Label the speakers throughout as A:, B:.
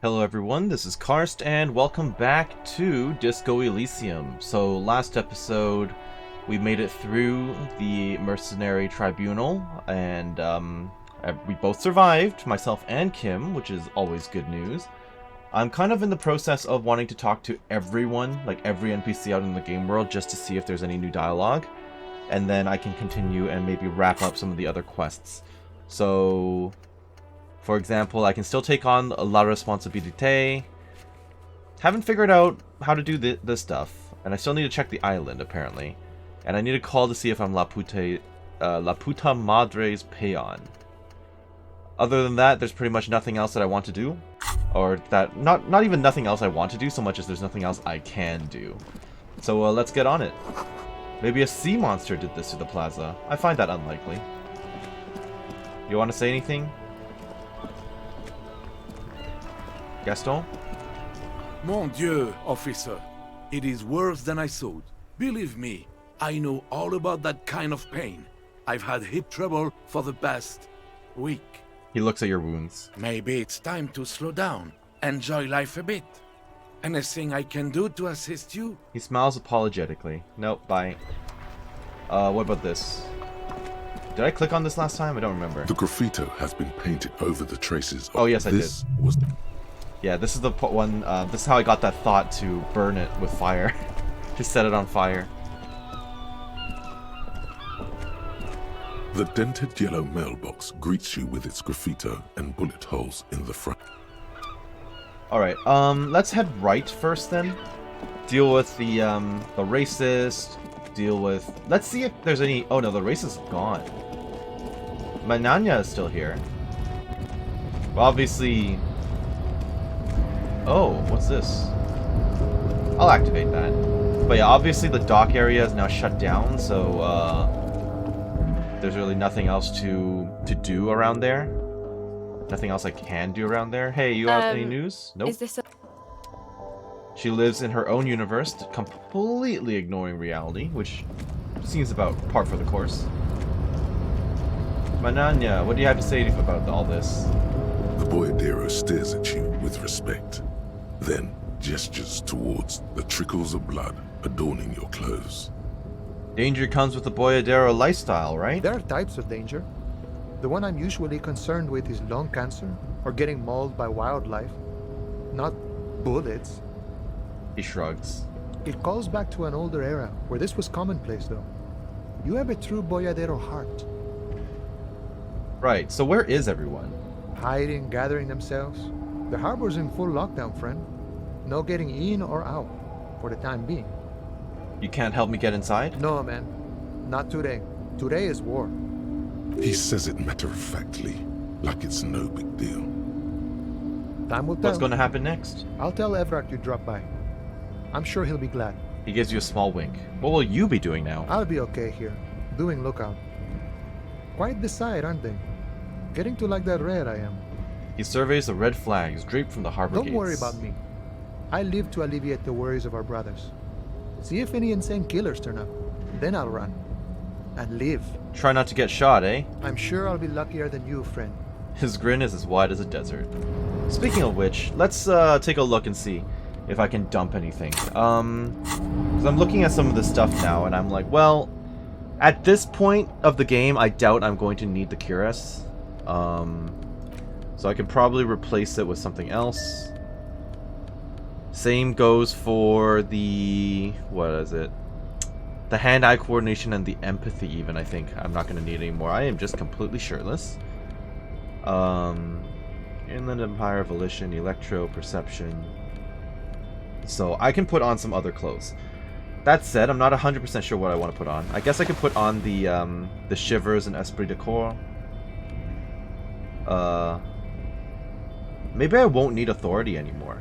A: Hello everyone, this is Karst, and welcome back to Disco Elysium. So last episode, we made it through the Mercenary Tribunal, and we both survived, myself and Kim, which is always good news. I'm kind of in the process of wanting to talk to everyone, like every NPC out in the game world, just to see if there's any new dialogue, and then I can continue and maybe wrap up some of the other quests. So, for example, I can still take on La Responsabilité. Haven't figured out how to do this stuff, and I still need to check the island, apparently. And I need to call to see if I'm La Puta Madre's peon. Other than that, there's pretty much nothing else that I want to do. Or that, not even nothing else I want to do, so much as there's nothing else I can do. So let's get on it. Maybe a sea monster did this to the plaza. I find that unlikely. You want to say anything? Gaston?
B: Mon Dieu, officer. It is worse than I thought. Believe me, I know all about that kind of pain. I've had hip trouble for the past week.
A: He looks at your wounds.
B: Maybe it's time to slow down, enjoy life a bit. Anything I can do to assist you?
A: He smiles apologetically. Nope, bye. What about this? Did I click on this last time? I don't remember.
C: The graffito has been painted over the traces of
A: Oh yes, I did.
C: Was
A: Yeah, this is the one, this is how I got that thought to burn it with fire. To set it on fire.
C: The dented yellow mailbox greets you with its graffito and bullet holes in the front.
A: Alright, let's head right first then. Deal with the racist, deal with... Let's see if there's any... Oh no, the racist is gone. Mananya is still here. Well, obviously... Oh, what's this? I'll activate that. But yeah, obviously the dock area is now shut down, so there's really nothing else to do around there. Nothing else I can do around there. Hey, you have any news? Nope.
D: Is this a...
A: She lives in her own universe, completely ignoring reality, which seems about par for the course. Mananya, what do you have to say about all this?
C: The boyadero stares at you with respect, then gestures towards the trickles of blood adorning your clothes.
A: Danger comes with the boyadero lifestyle, right?
E: There are types of danger. The one I'm usually concerned with is lung cancer or getting mauled by wildlife, not bullets.
A: He shrugs.
E: It calls back to an older era where this was commonplace, though. You have a true boyadero heart.
A: Right, so where is everyone?
E: Hiding, gathering themselves. The harbor's in full lockdown, friend. No getting in or out, for the time being.
A: You can't help me get inside?
E: No, man. Not today. Today is war.
C: He says it matter-of-factly, like it's no big deal.
E: Time will tell.
A: What's going to happen next?
E: I'll tell Everett you dropped by. I'm sure he'll be glad.
A: He gives you a small wink. What will you be doing now?
E: I'll be okay here, doing lookout. Quite the sight, aren't they? Getting to like that red I am.
A: He surveys the red flags draped from the harbor gates.
E: Don't worry about me. I live to alleviate the worries of our brothers. See if any insane killers turn up. Then I'll run. And live.
A: Try not to get shot, eh?
E: I'm sure I'll be luckier than you, friend.
A: His grin is as wide as a desert. Speaking of which, let's take a look and see if I can dump anything. 'Cause I'm looking at some of this stuff now, and I'm like, well, at this point of the game, I doubt I'm going to need the cuirass. So I can probably replace it with something else. Same goes for the... what is it? The hand-eye coordination and the empathy even, I think. I'm not going to need anymore. I am just completely shirtless. Inland Empire, Volition, Electro, Perception. So I can put on some other clothes. That said, I'm not 100% sure what I want to put on. I guess I could put on the Shivers and Esprit de Corps. Maybe I won't need authority anymore.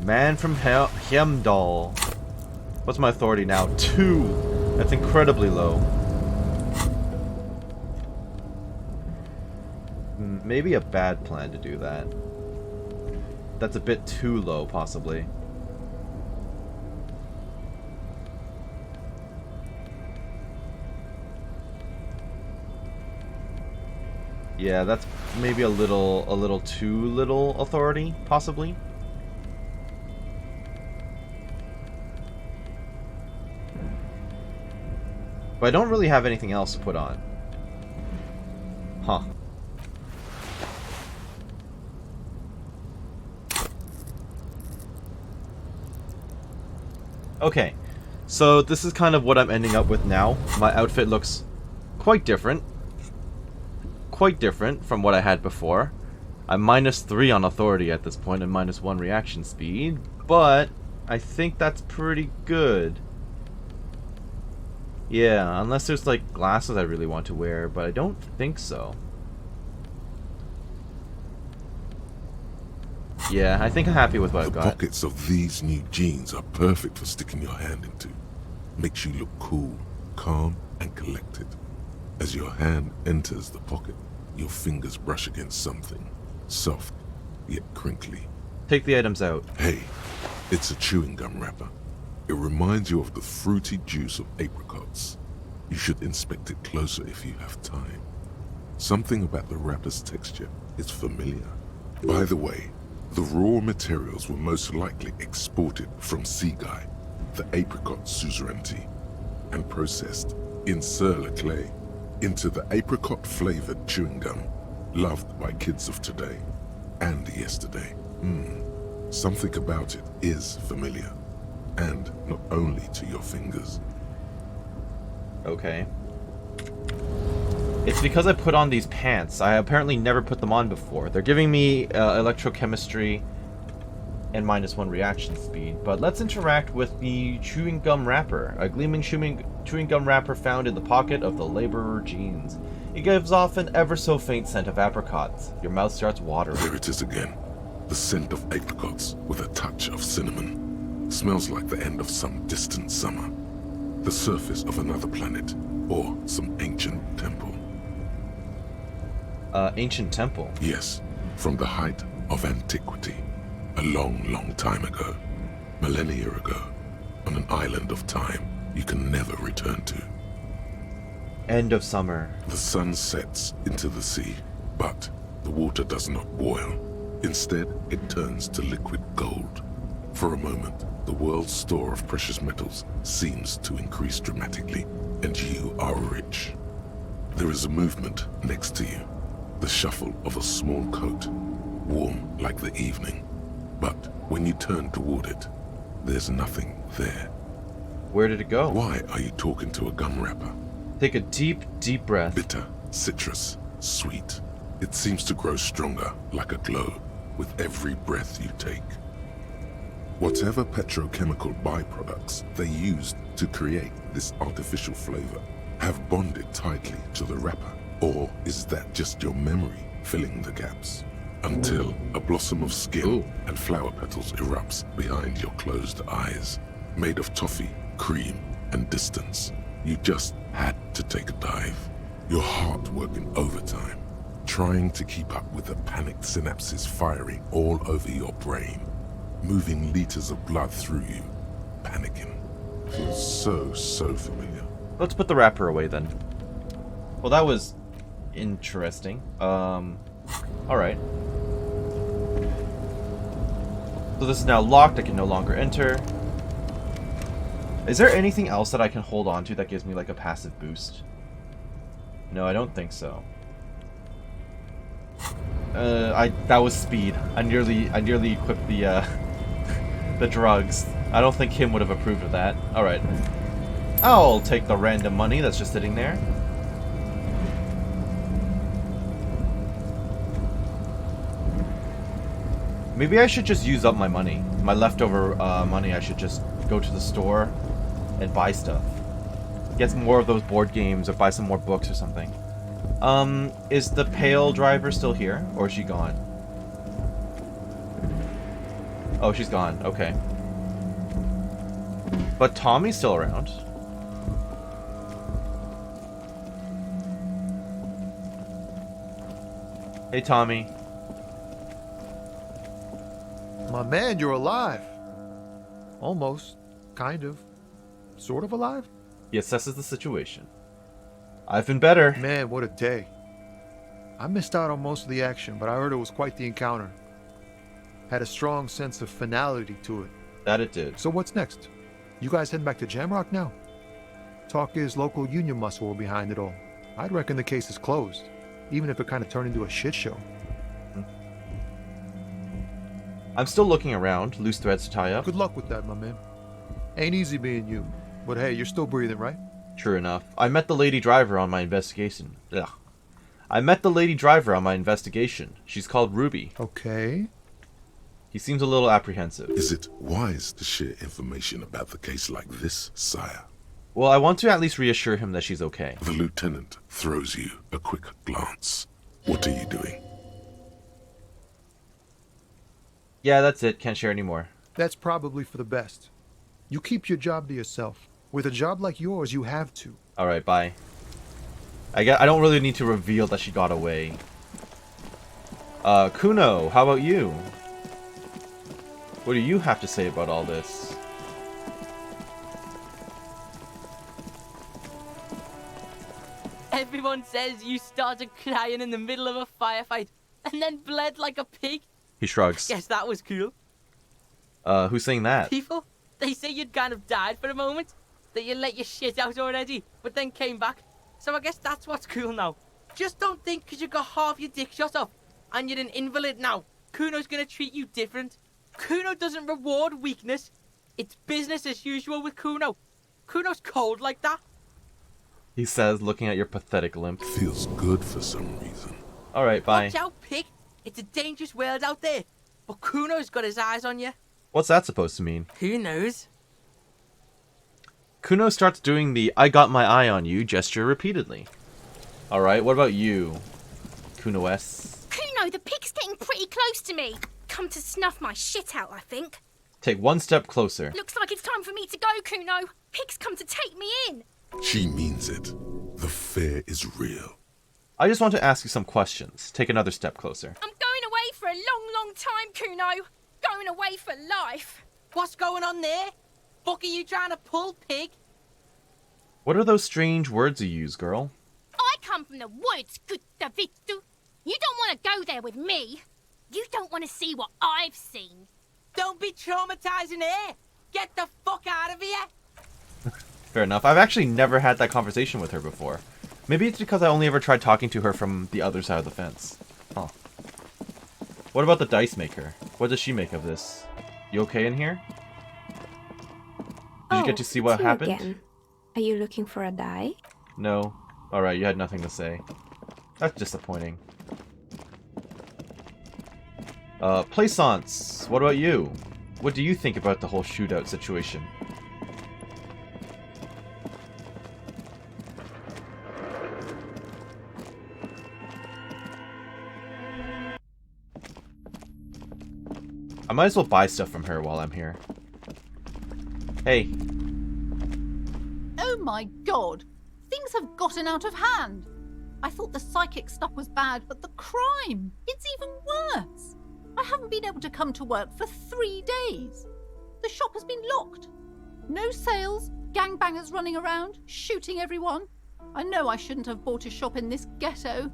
A: Man from Hemdall. What's my authority now? 2. That's incredibly low. Maybe a bad plan to do that. That's a bit too low, possibly. Yeah, that's maybe a little too little authority, possibly. But I don't really have anything else to put on. Huh. Okay, so this is kind of what I'm ending up with now. My outfit looks quite different. Quite different from what I had before. I'm -3 on authority at this point and -1 reaction speed, but I think that's pretty good. Yeah, unless there's like glasses I really want to wear, but I don't think so. Yeah, I think I'm happy with what I've
C: The
A: got.
C: pockets of these new jeans are perfect for sticking your hand into. Makes you look cool, calm, and collected. As your hand enters the pocket, your fingers brush against something. Soft, yet crinkly.
A: Take the items out.
C: Hey, it's a chewing gum wrapper. It reminds you of the fruity juice of apricots. You should inspect it closer if you have time. Something about the wrapper's texture is familiar. By the way, the raw materials were most likely exported from Seaguy, the apricot suzerainty, and processed in Sur-le-Clay into the apricot-flavored chewing gum loved by kids of today and yesterday. Something about it is familiar, and not only to your fingers.
A: Okay. It's because I put on these pants. I apparently never put them on before. They're giving me electrochemistry and -1 reaction speed. But let's interact with the chewing gum wrapper. A gleaming chewing gum wrapper found in the pocket of the laborer jeans. It gives off an ever so faint scent of apricots. Your mouth starts watering.
C: There it is again. The scent of apricots with a touch of cinnamon. Smells like the end of some distant summer. The surface of another planet, or some ancient temple.
A: Ancient temple.
C: Yes, from the height of antiquity. A long, long time ago. Millennia ago. On an island of time you can never return to.
A: End of summer.
C: The sun sets into the sea, but the water does not boil. Instead, it turns to liquid gold. For a moment, the world's store of precious metals seems to increase dramatically, and you are rich. There is a movement next to you. The shuffle of a small coat, warm like the evening. But when you turn toward it, there's nothing there.
A: Where did it go?
C: Why are you talking to a gum wrapper?
A: Take a deep, deep breath.
C: Bitter, citrus, sweet. It seems to grow stronger, like a glow, with every breath you take. Whatever petrochemical byproducts they used to create this artificial flavor have bonded tightly to the wrapper. Or is that just your memory filling the gaps? Until a blossom of skin and flower petals erupts behind your closed eyes. Made of toffee, cream, and distance. You just had to take a dive. Your heart working overtime. Trying to keep up with the panicked synapses firing all over your brain. Moving liters of blood through you. Panicking. Feels so familiar.
A: Let's put the wrapper away then. Well, that was interesting. Alright. So this is now locked. I can no longer enter. Is there anything else that I can hold on to that gives me like a passive boost? No, I don't think so. That was speed. I nearly equipped the the drugs. I don't think Kim would have approved of that. Alright. I'll take the random money that's just sitting there. Maybe I should just use up my money. My leftover money, I should just go to the store and buy stuff. Get some more of those board games or buy some more books or something. Is the pale driver still here? Or is she gone? Oh, she's gone. Okay. But Tommy's still around. Hey, Tommy.
E: My man, you're alive. Almost. Kind of. Sort of alive?
A: He assesses the situation. I've been better.
E: Man, what a day. I missed out on most of the action, but I heard it was quite the encounter. Had a strong sense of finality to it.
A: That it did.
E: So what's next? You guys heading back to Jamrock now? Talk is local union muscle were behind it all. I'd reckon the case is closed, even if it kind of turned into a shit show.
A: I'm still looking around, loose threads to tie up.
E: Good luck with that, my man. Ain't easy being you, but hey, you're still breathing, right?
A: True enough. I met the lady driver on my investigation. Ugh. I met the lady driver on my investigation. She's called Ruby.
E: Okay.
A: He seems a little apprehensive.
C: Is it wise to share information about the case like this, sire?
A: Well, I want to at least reassure him that she's okay.
C: The lieutenant throws you a quick glance. What are you doing?
A: Yeah, that's it. Can't share anymore.
E: That's probably for the best. You keep your job to yourself. With a job like yours, you have to.
A: Alright, bye. I don't really need to reveal that she got away. Kuno, how about you? What do you have to say about all this?
D: Everyone says you started crying in the middle of a firefight and then bled like a pig.
A: He shrugs.
D: Guess that was cool.
A: Who's saying that?
D: People, they say you'd kind of died for a moment. That you let your shit out already, but then came back. So I guess that's what's cool now. Just don't think because you got half your dick shot off and you're an invalid now, Kuno's gonna treat you different. Kuno doesn't reward weakness. It's business as usual with Kuno. Kuno's cold like that.
A: He says, looking at your pathetic limp.
C: Feels good for some reason.
A: Alright, bye.
D: Watch out, pig. It's a dangerous world out there. But Kuno's got his eyes on you.
A: What's that supposed to mean?
D: Who knows?
A: Kuno starts doing the I got my eye on you gesture repeatedly. Alright, what about you, Kuno-S?
F: Kuno, the pig's getting pretty close to me. Come to snuff my shit out, I think.
A: Take one step closer.
F: Looks like it's time for me to go, Kuno. Pig's come to take me in.
C: She means it. The fear is real.
A: I just want to ask you some questions. Take another step closer.
F: I'm going away for a long, long time, Kuno. Going away for life.
D: What's going on there? Fuck are you trying to pull, pig?
A: What are those strange words you use, girl?
F: I come from the woods, good Davidu. You don't want to go there with me. You don't want to see what I've seen.
D: Don't be traumatizing her. Get the fuck out of here.
A: Fair enough. I've actually never had that conversation with her before. Maybe it's because I only ever tried talking to her from the other side of the fence. Huh. What about the dice maker? What does she make of this? You okay in here? Did you get to see what happened?
G: Again. Are you looking for a die?
A: No. Alright, you had nothing to say. That's disappointing. Plaisance, what about you? What do you think about the whole shootout situation? I might as well buy stuff from her while I'm here. Hey.
H: Oh my god! Things have gotten out of hand! I thought the psychic stuff was bad, but the crime! It's even worse! I haven't been able to come to work for 3 days. The shop has been locked. No sales, gangbangers running around, shooting everyone. I know I shouldn't have bought a shop in this ghetto.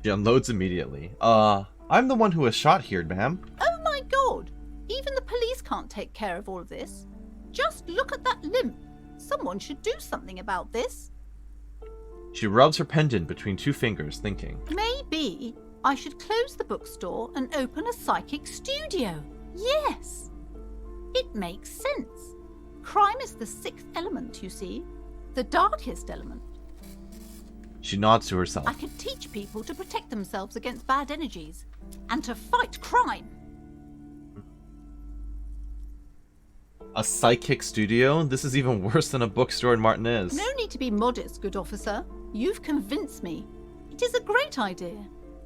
A: She unloads immediately. I'm the one who was shot here, ma'am.
H: Oh my god! Even the police can't take care of all of this. Just look at that limp. Someone should do something about this.
A: She rubs her pendant between two fingers, thinking.
H: Maybe I should close the bookstore and open a psychic studio. Yes! It makes sense. Crime is the 6th element, you see. The darkest element.
A: She nods to herself.
H: I could teach people to protect themselves against bad energies and to fight crime.
A: A psychic studio? This is even worse than a bookstore in Martinez.
H: No need to be modest, good officer. You've convinced me. It is a great idea.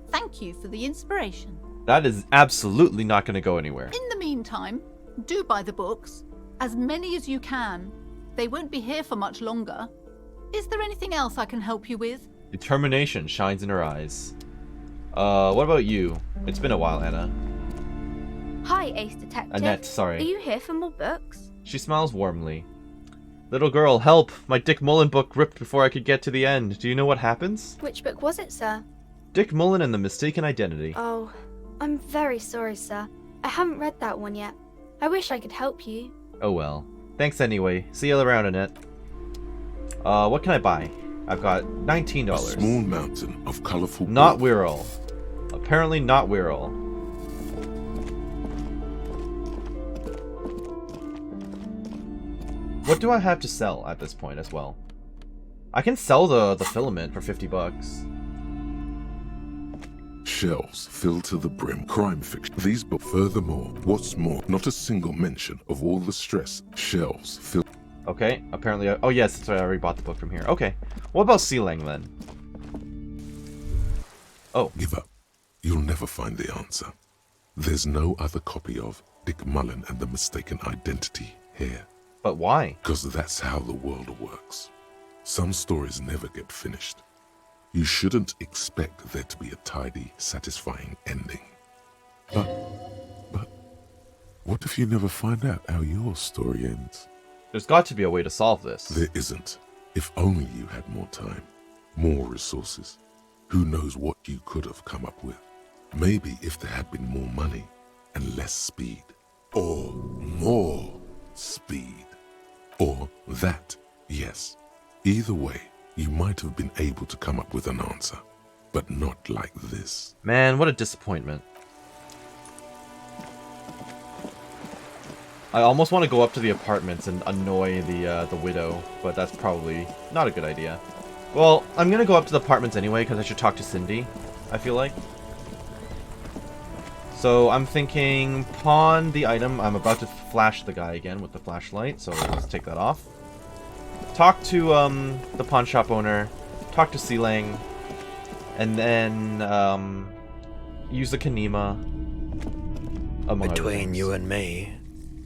H: Thank you for the inspiration.
A: That is absolutely not going to go anywhere.
H: In the meantime, do buy the books. As many as you can. They won't be here for much longer. Is there anything else I can help you with?
A: Determination shines in her eyes. What about you? It's been a while, Anna.
G: Hi, Ace Detective.
A: Annette, sorry.
G: Are you here for more books?
A: She smiles warmly. Little girl, help! My Dick Mullen book ripped before I could get to the end. Do you know what happens?
G: Which book was it, sir?
A: Dick Mullen and the Mistaken Identity.
G: Oh, I'm very sorry, sir. I haven't read that one yet. I wish I could help you.
A: Oh well. Thanks anyway. See you around, Annette. What can I buy? I've got $19.
C: A small mountain of colorful.
A: Not Wirral. Apparently not Wirral. What do I have to sell at this point as well? I can sell the filament for $50.
C: Shelves filled to the brim. Crime fiction. These but furthermore, what's more, not a single mention of all the stress. Shelves filled.
A: Okay, apparently. Oh yes, that's right. I already bought the book from here. Okay, what about Sealang then? Oh,
C: Give up. You'll never find the answer. There's no other copy of Dick Mullen and the Mistaken Identity here.
A: but why?
C: Because that's how the world works. Some stories never get finished. You shouldn't expect there to be a tidy, satisfying ending. But, what if you never find out how your story ends?
A: There's got to be a way to solve this.
C: There isn't. If only you had more time, more resources. Who knows what you could have come up with? Maybe if there had been more money and less speed. Or more speed. Or that, yes. Either way, you might have been able to come up with an answer. But not like this.
A: Man, what a disappointment. I almost want to go up to the apartments and annoy the widow, but that's probably not a good idea. Well, I'm gonna go up to the apartments anyway because I should talk to Cindy, I feel like. So I'm thinking pawn the item. I'm about to flash the guy again with the flashlight, so let's take that off. Talk to the pawn shop owner, talk to Sealang, and then use the Kanima. Among other
I: Between
A: things.
I: you and me,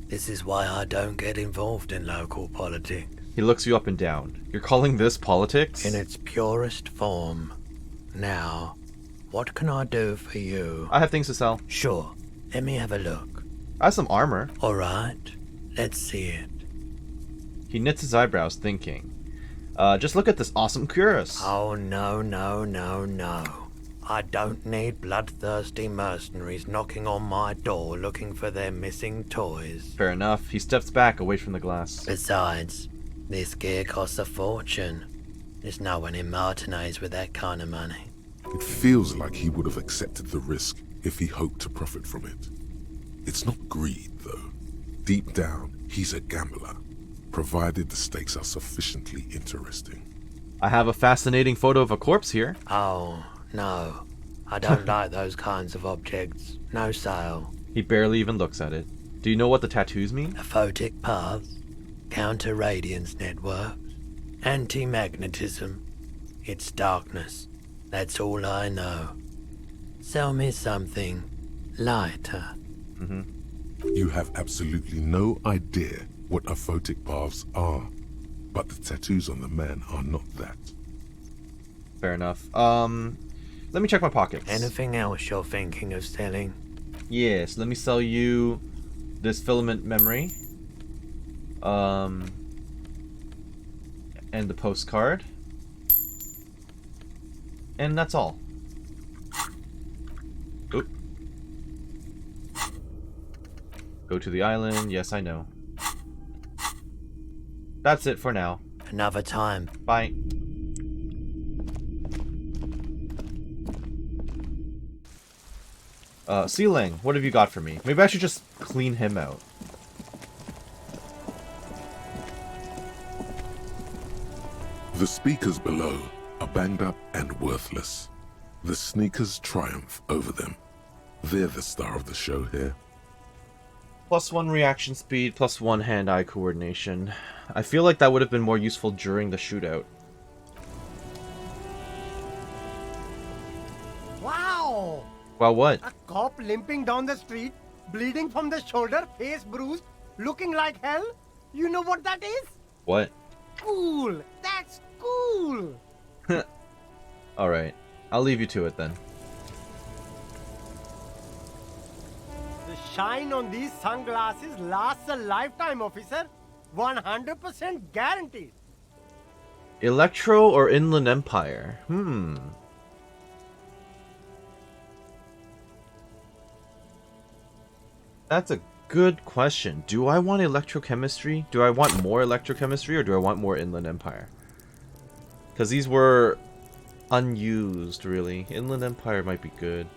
I: this is why I don't get involved in local politics.
A: He looks you up and down. You're calling this politics?
I: In its purest form. Now, what can I do for you?
A: I have things to sell.
I: Sure, let me have a look.
A: I have some armor.
I: Alright, let's see it.
A: He knits his eyebrows, thinking. Just look at this awesome cuirass.
I: Oh no, no, no, no. I don't need bloodthirsty mercenaries knocking on my door looking for their missing toys.
A: Fair enough. He steps back, away from the glass.
I: Besides, this gear costs a fortune. There's no one in Martinez with that kind of money.
C: It feels like he would have accepted the risk if he hoped to profit from it. It's not greed, though. Deep down, he's a gambler, provided the stakes are sufficiently interesting.
A: I have a fascinating photo of a corpse here.
I: Oh, no. I don't like those kinds of objects. No sale.
A: He barely even looks at it. Do you know what the tattoos mean?
I: Aphotic paths, counter-radiance networks, anti-magnetism. It's darkness. That's all I know. Sell me something lighter.
C: You have absolutely no idea what aphotic paths are, but the tattoos on the man are not that.
A: Fair enough. Let me check my pockets.
I: Anything else you're thinking of selling?
A: Yes, let me sell you this filament memory. And the postcard. And that's all. Oop. Go to the island. Yes, I know. That's it for now.
I: Another time.
A: Bye. Sealang, what have you got for me? Maybe I should just clean him out.
C: The speakers below are banged up and worthless. The sneakers triumph over them. They're the star of the show here.
A: +1 reaction speed, +1 hand-eye coordination. I feel like that would have been more useful during the shootout.
J: Wow!
A: Well, what?
J: A cop limping down the street, bleeding from the shoulder, face bruised, looking like hell? You know what that is?
A: What?
J: Cool! That's cool!
A: Alright. I'll leave you to it then.
J: The shine on these sunglasses lasts a lifetime, officer. 100% guaranteed.
A: Electro or Inland Empire? That's a good question. Do I want electrochemistry? Do I want more electrochemistry, or do I want more Inland Empire? Because these were unused, really. Inland Empire might be good.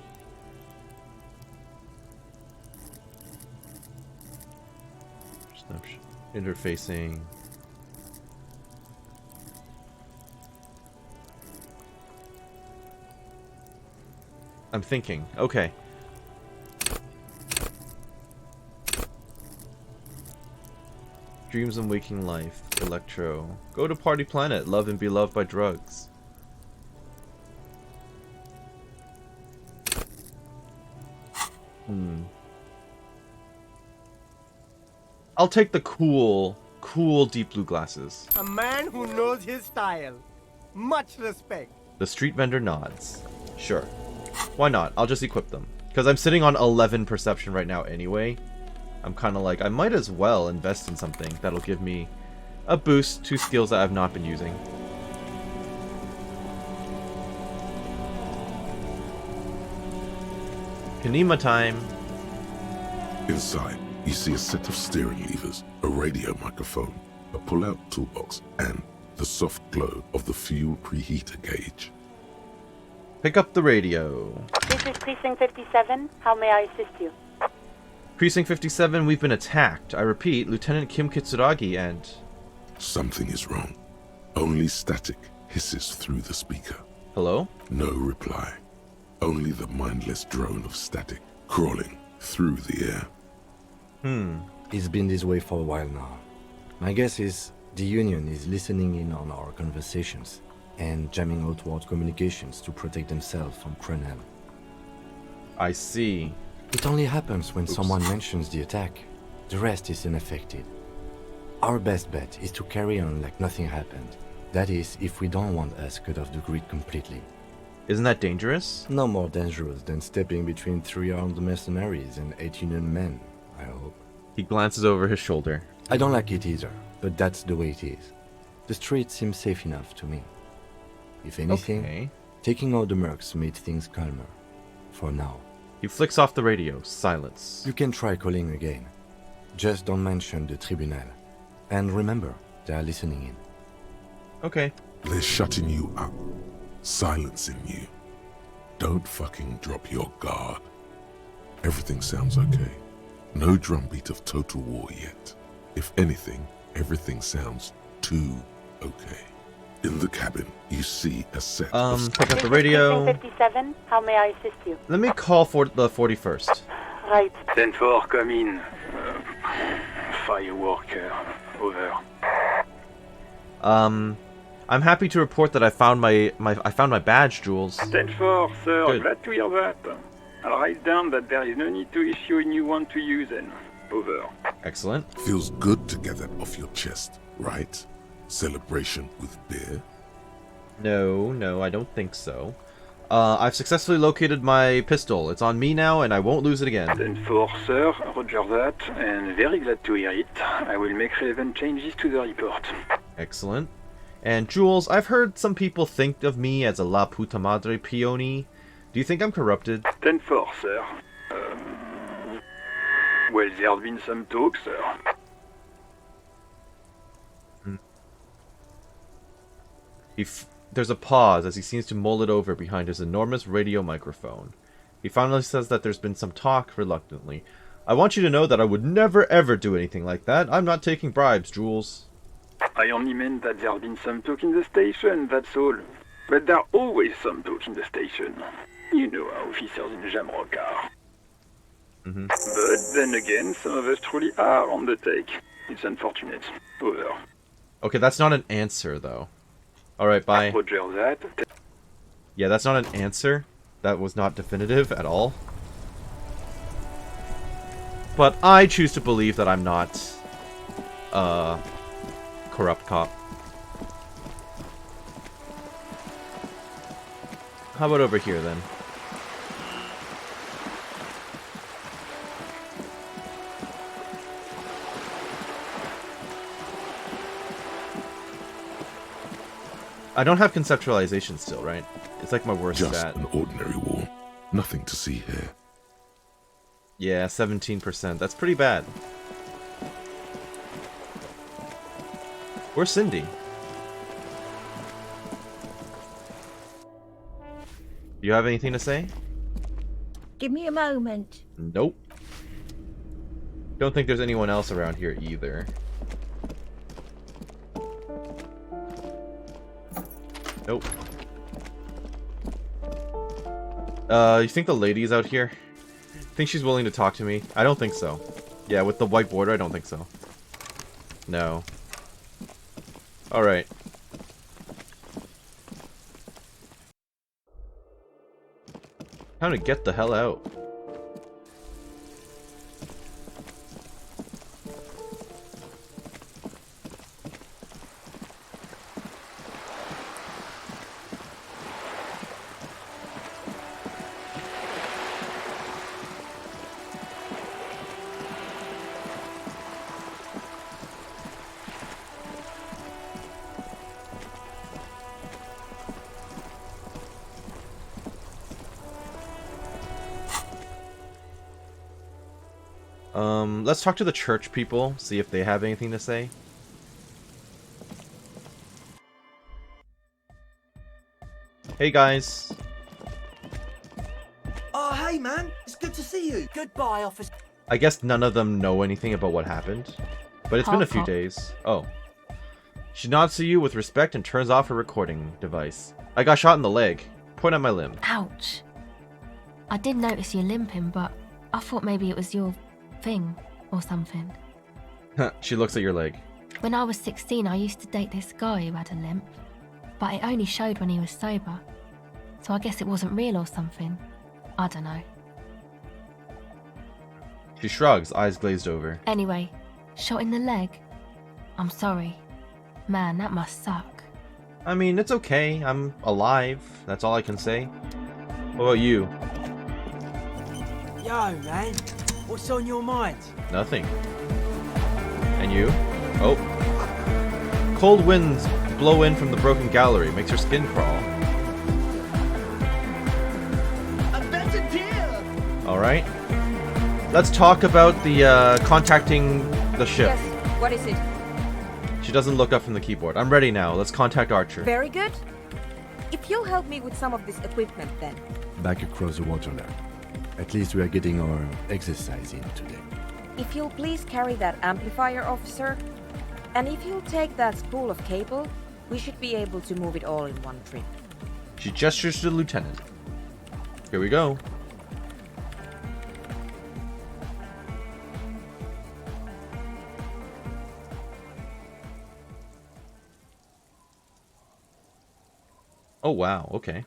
A: Snapshot. Interfacing. I'm thinking. Okay. Dreams and waking life. Electro. Go to Party Planet. Love and be loved by drugs. I'll take the cool deep blue glasses.
J: A man who knows his style. Much respect.
A: The street vendor nods. Sure. Why not? I'll just equip them. Because I'm sitting on 11 perception right now anyway. I'm kind of like, I might as well invest in something that'll give me a boost to skills that I've not been using. Kanima time.
C: Inside, you see a set of steering levers, a radio microphone, a pull-out toolbox, and the soft glow of the fuel preheater gauge.
A: Pick up the radio.
K: This is Precinct 57. How may I assist you?
A: Precinct 57, we've been attacked. I repeat, Lieutenant Kim Kitsuragi and...
C: Something is wrong. Only static hisses through the speaker.
A: Hello?
C: No reply. Only the mindless drone of static crawling through the air.
L: It's been this way for a while now. My guess is the Union is listening in on our conversations and jamming outward communications to protect themselves from Tribunal.
A: I see.
L: It only happens when someone mentions the attack. The rest is unaffected. Our best bet is to carry on like nothing happened. That is, if we don't want us cut off the grid completely.
A: Isn't that dangerous?
L: No more dangerous than stepping between 3 armed mercenaries and 8 Union men, I hope.
A: He glances over his shoulder.
L: I don't like it either, but that's the way it is. The street seems safe enough to me. If anything, taking out the mercs made things calmer. For now.
A: He flicks off the radio. Silence.
L: You can try calling again. Just don't mention the Tribunal. And remember, they are listening in.
A: Okay.
C: They're shutting you up. Silencing you. Don't fucking drop your guard. Everything sounds okay. No drumbeat of total war yet. If anything, everything sounds too okay. In the cabin, you see a set of...
A: pick up the radio.
K: 57, how may I assist you?
A: Let me call for the 41st.
K: Right.
M: 10-4, come in. Firework, over.
A: I'm happy to report that I found my badge, Jules.
M: 10-4, sir.
A: Good.
M: Glad to hear that. I'll write down that there is no need to issue a new one to you then. Over.
A: Excellent.
C: Feels good to get that off your chest, right? Celebration with beer?
A: No, I don't think so. I've successfully located my pistol. It's on me now, and I won't lose it again.
M: 10-4, sir. Roger that. And very glad to hear it. I will make relevant changes to the report.
A: Excellent. And Jules, I've heard some people think of me as a La Puta Madre peony. Do you think I'm corrupted?
M: 10-4, sir. Well, there have been some talk, sir.
A: There's a pause as he seems to mull it over behind his enormous radio microphone. He finally says that there's been some talk, reluctantly. I want you to know that I would never ever do anything like that. I'm not taking bribes, Jules.
M: I only meant that there have been some talk in the station, that's all. But there are always some talk in the station. You know how officers in Jamrock are. But then again, some of us truly are on the take. It's unfortunate. Over.
A: Okay, that's not an answer, though. Alright, bye.
M: Roger that.
A: Yeah, that's not an answer. That was not definitive at all. But I choose to believe that I'm not corrupt cop. How about over here then? I don't have conceptualization still, right? It's like my worst
C: Just
A: stat.
C: an ordinary war. Nothing to see here.
A: Yeah, 17%. That's pretty bad. Where's Cindy? Do you have anything to say?
N: Give me a moment.
A: Nope. Don't think there's anyone else around here either. Nope. You think the lady's out here? Think she's willing to talk to me? I don't think so. Yeah, with the white border, I don't think so. No. Alright. Time to get the hell out. Let's talk to the church people, see if they have anything to say. Hey guys.
O: Oh, hey man, it's good to see you. Goodbye, officer.
A: I guess none of them know anything about what happened, but it's been a few
F: Pop.
A: days. Oh. She nods to you with respect and turns off her recording device. I got shot in the leg. Point at my limb.
F: Ouch. I did notice you limping, but I thought maybe it was your thing or something.
A: She looks at your leg.
F: When I was 16, I used to date this guy who had a limp, but it only showed when he was sober. So I guess it wasn't real or something. I don't know.
A: She shrugs, eyes glazed over.
F: Anyway, shot in the leg. I'm sorry. Man, that must suck.
A: I mean, it's okay. I'm alive. That's all I can say. What about you?
O: Yo, man, what's on your mind?
A: Nothing. And you? Oh. Cold winds blow in from the broken gallery, makes her skin crawl.
O: A better deal!
A: Alright. Let's talk about the, contacting the ship.
P: Yes, what is it?
A: She doesn't look up from the keyboard. I'm ready now. Let's contact Archer.
P: Very good. If you'll help me with some of this equipment then.
L: Back across the water now. At least we are getting our exercise in today.
P: If you'll please carry that amplifier, officer, and if you'll take that spool of cable, we should be able to move it all in one trip.
A: She gestures to the lieutenant. Here we go. Oh wow, okay.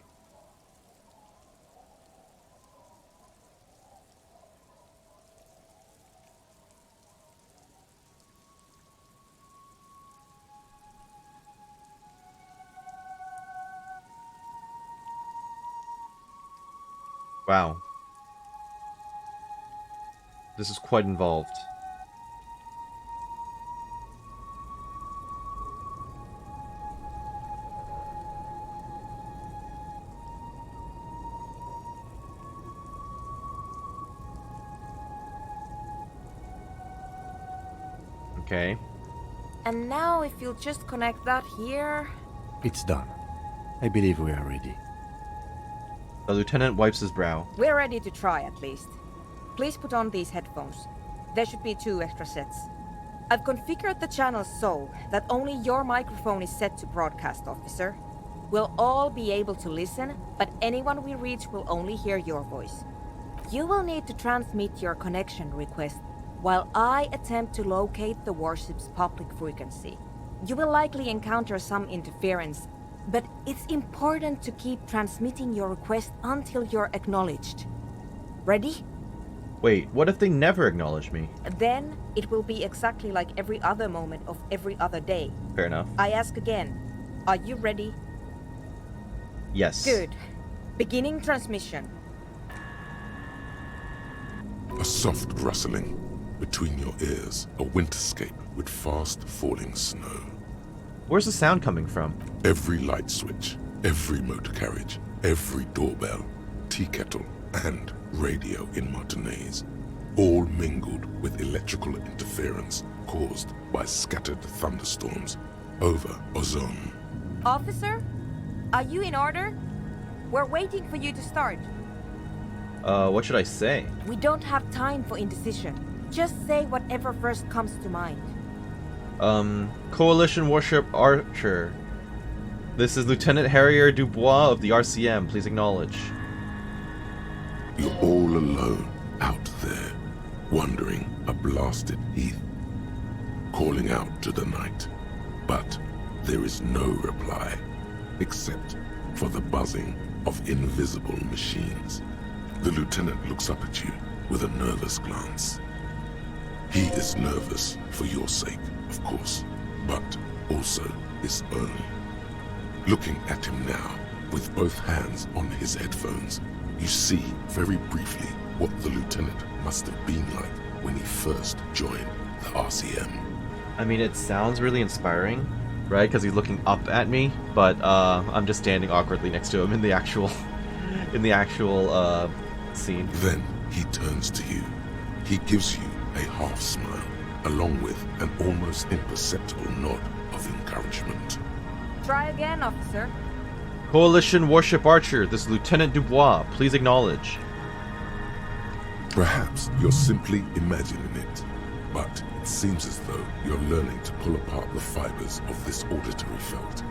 A: Wow. This is quite involved. Okay.
P: And now if you'll just connect that here...
L: It's done. I believe we are ready.
A: The lieutenant wipes his brow.
P: We're ready to try at least. Please put on these headphones. There should be 2 extra sets. I've configured the channels so that only your microphone is set to broadcast, officer. We'll all be able to listen, but anyone we reach will only hear your voice. You will need to transmit your connection request while I attempt to locate the warship's public frequency. You will likely encounter some interference, but it's important to keep transmitting your request until you're acknowledged. Ready?
A: Wait, what if they never acknowledge me?
P: Then it will be exactly like every other moment of every other day.
A: Fair enough.
P: I ask again, are you ready?
A: Yes.
P: Good. Beginning transmission.
C: A soft rustling. Between your ears, a winterscape with fast falling snow.
A: Where's the sound coming from?
C: Every light switch, every motor carriage, every doorbell, tea kettle, and radio in Martinez. all mingled with electrical interference caused by scattered thunderstorms over Ozone.
P: Officer, are you in order? We're waiting for you to start.
A: What should I say?
P: We don't have time for indecision. Just say whatever first comes to mind.
A: Coalition Warship Archer. This is Lieutenant Harrier Dubois of the RCM. Please acknowledge.
C: You're all alone out there, wandering a blasted heath, calling out to the night. But there is no reply, except for the buzzing of invisible machines. The lieutenant looks up at you with a nervous glance. He is nervous for your sake, of course, but also his own. Looking at him now, with both hands on his headphones, you see very briefly what the lieutenant must have been like when he first joined the RCM.
A: I mean, it sounds really inspiring, right? Because he's looking up at me, but I'm just standing awkwardly next to him in the actual, scene.
C: Then he turns to you. He gives you a half smile, along with an almost imperceptible nod of encouragement.
P: Try again, officer.
A: Coalition Warship Archer, this is Lieutenant Dubois. Please acknowledge.
C: Perhaps you're simply imagining it, but it seems as though you're learning to pull apart the fibers of this auditory felt.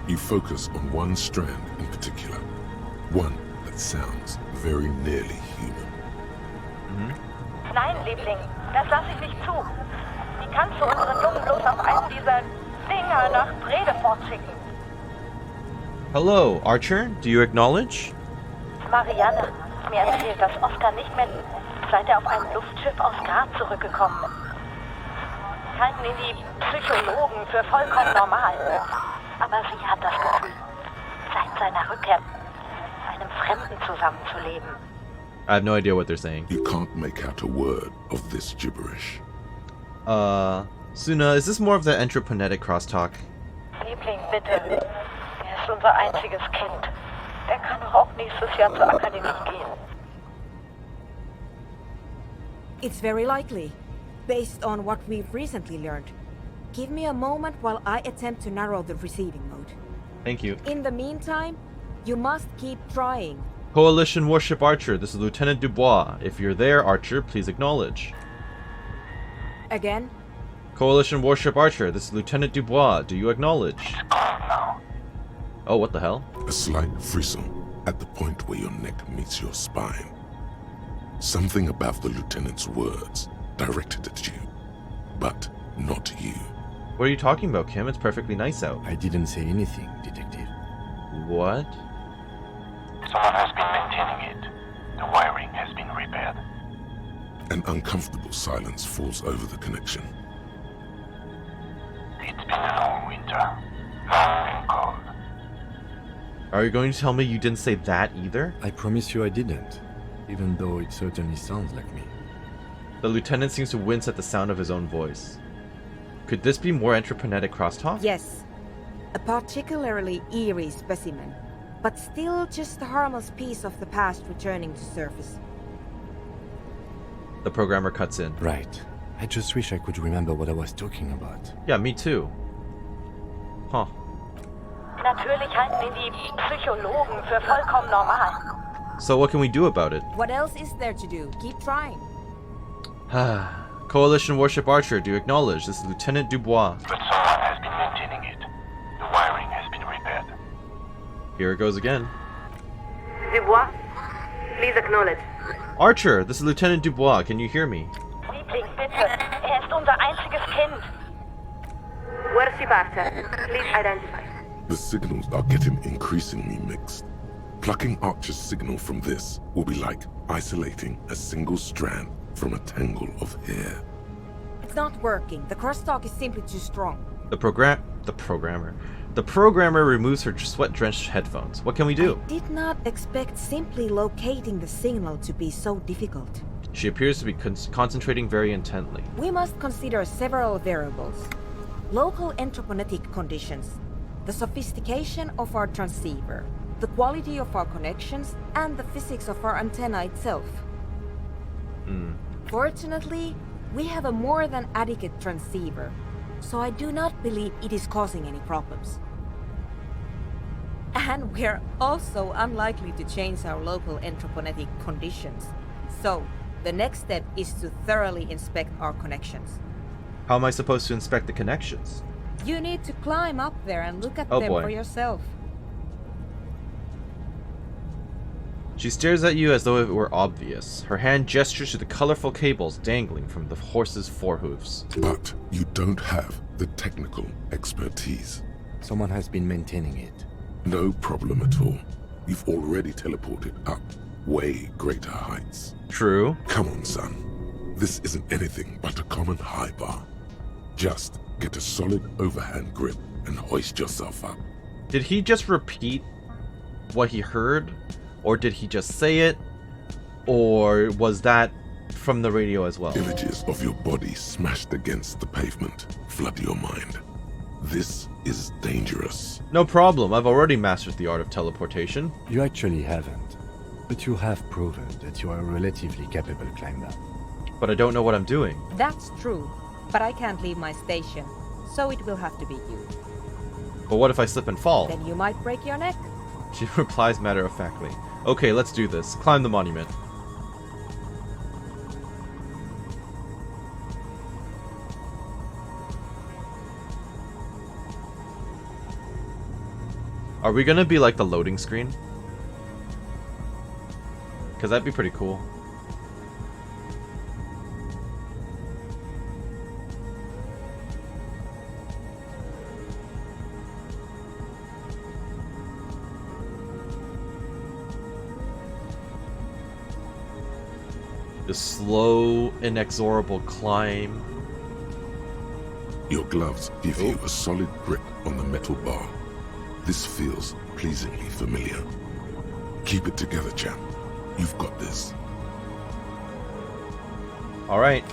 C: You focus on one strand in particular, one that sounds very nearly human.
Q: Nein, Liebling, das lasse ich nicht zu. Wie kannst du unseren Jungen bloß auf einen dieser Dinger nach Brede fortschicken?
A: Hello, Archer. Do you acknowledge?
Q: Marianne, mir erzählt, dass Oscar nicht mehr, seit er auf einem Luftschiff aus Graz zurückgekommen ist. Halten ihn die Psychologen für vollkommen normal. Aber sie hat das Gefühl, seit seiner Rückkehr mit einem Fremden zusammenzuleben.
A: I have no idea what they're saying.
C: You can't make out a word of this gibberish.
A: Suna, is this more of the entroponetic crosstalk?
Q: Liebling, bitte. Er ist unser einziges Kind. Er kann auch nächstes Jahr zur Akademie gehen.
P: It's very likely, based on what we've recently learned. Give me a moment while I attempt to narrow the receiving mode.
A: Thank you.
P: In the meantime, you must keep trying.
A: Coalition Warship Archer, this is Lieutenant Dubois. If you're there, Archer, please acknowledge.
P: Again?
A: Coalition Warship Archer, this is Lieutenant Dubois. Do you acknowledge? Oh, what the hell?
C: A slight frisson at the point where your neck meets your spine. Something about the lieutenant's words directed at you, but not you.
A: What are you talking about, Kim? It's perfectly nice out.
L: I didn't say anything, Detective.
A: What?
R: Someone has been maintaining it. The wiring has been repaired.
C: An uncomfortable silence falls over the connection.
R: It's been a long winter. Long and cold.
A: Are you going to tell me you didn't say that either?
L: I promise you I didn't, even though it certainly sounds like me.
A: The lieutenant seems to wince at the sound of his own voice. Could this be more entroponetic crosstalk?
P: Yes. A particularly eerie specimen, but still just a harmless piece of the past returning to surface.
A: The programmer cuts in.
L: Right. I just wish I could remember what I was talking about.
A: Yeah, me too. Huh.
Q: Natürlich halten ihn die Psychologen für vollkommen normal.
A: So what can we do about it?
P: What else is there to do? Keep trying.
A: Coalition Warship Archer, do you acknowledge? This is Lieutenant Dubois.
R: But someone has been maintaining it. The wiring has been repaired.
A: Here it goes again.
Q: Dubois, please acknowledge.
A: Archer, this is Lieutenant Dubois. Can you hear me?
Q: Liebling, bitte. Er ist unser einziges Kind. Warship Archer, please identify.
C: The signals are getting increasingly mixed. Plucking Archer's signal from this will be like isolating a single strand from a tangle of hair.
P: It's not working. The crosstalk is simply too strong.
A: The programmer removes her sweat-drenched headphones. What can we do?
P: I did not expect simply locating the signal to be so difficult.
A: She appears to be concentrating very intently.
P: We must consider several variables. Local entroponetic conditions, the sophistication of our transceiver, the quality of our connections, and the physics of our antenna itself. Fortunately, we have a more than adequate transceiver, so I do not believe it is causing any problems. And we're also unlikely to change our local anthroponetic conditions. So, the next step is to thoroughly inspect our connections.
A: How am I supposed to inspect the connections?
P: You need to climb up there and look at
A: Oh,
P: them
A: boy.
P: for yourself.
A: She stares at you as though it were obvious. Her hand gestures to the colorful cables dangling from the horse's forehooves.
C: But you don't have the technical expertise.
L: Someone has been maintaining it.
C: No problem at all. You've already teleported up way greater heights.
A: True.
C: Come on, son. This isn't anything but a common high bar. Just get a solid overhand grip and hoist yourself up.
A: Did he just repeat what he heard? Or did he just say it? Or was that from the radio as well?
C: Images of your body smashed against the pavement flood your mind. This is dangerous.
A: No problem. I've already mastered the art of teleportation.
L: You actually haven't. But you have proven that you are a relatively capable climber.
A: But I don't know what I'm doing.
P: That's true, but I can't leave my station, so it will have to be you.
A: But what if I slip and fall?
P: Then you might break your neck.
A: She replies matter-of-factly. Okay, let's do this. Climb the monument. Are we gonna be like the loading screen? Because that'd be pretty cool. The slow, inexorable climb.
C: Your gloves give you a solid grip on the metal bar. This feels pleasingly familiar. Keep it together, champ. You've got this.
A: All right.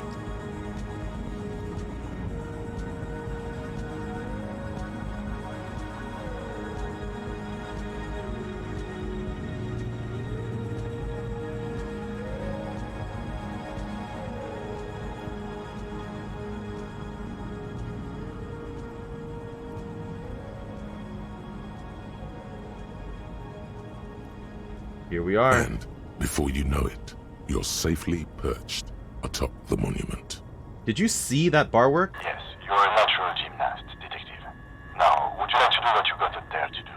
A: Here we are.
C: And before you know it, you're safely perched atop the monument.
A: Did you see that bar work?
R: Yes, you're a natural gymnast, detective. Now, would you like to do what you got up there to do?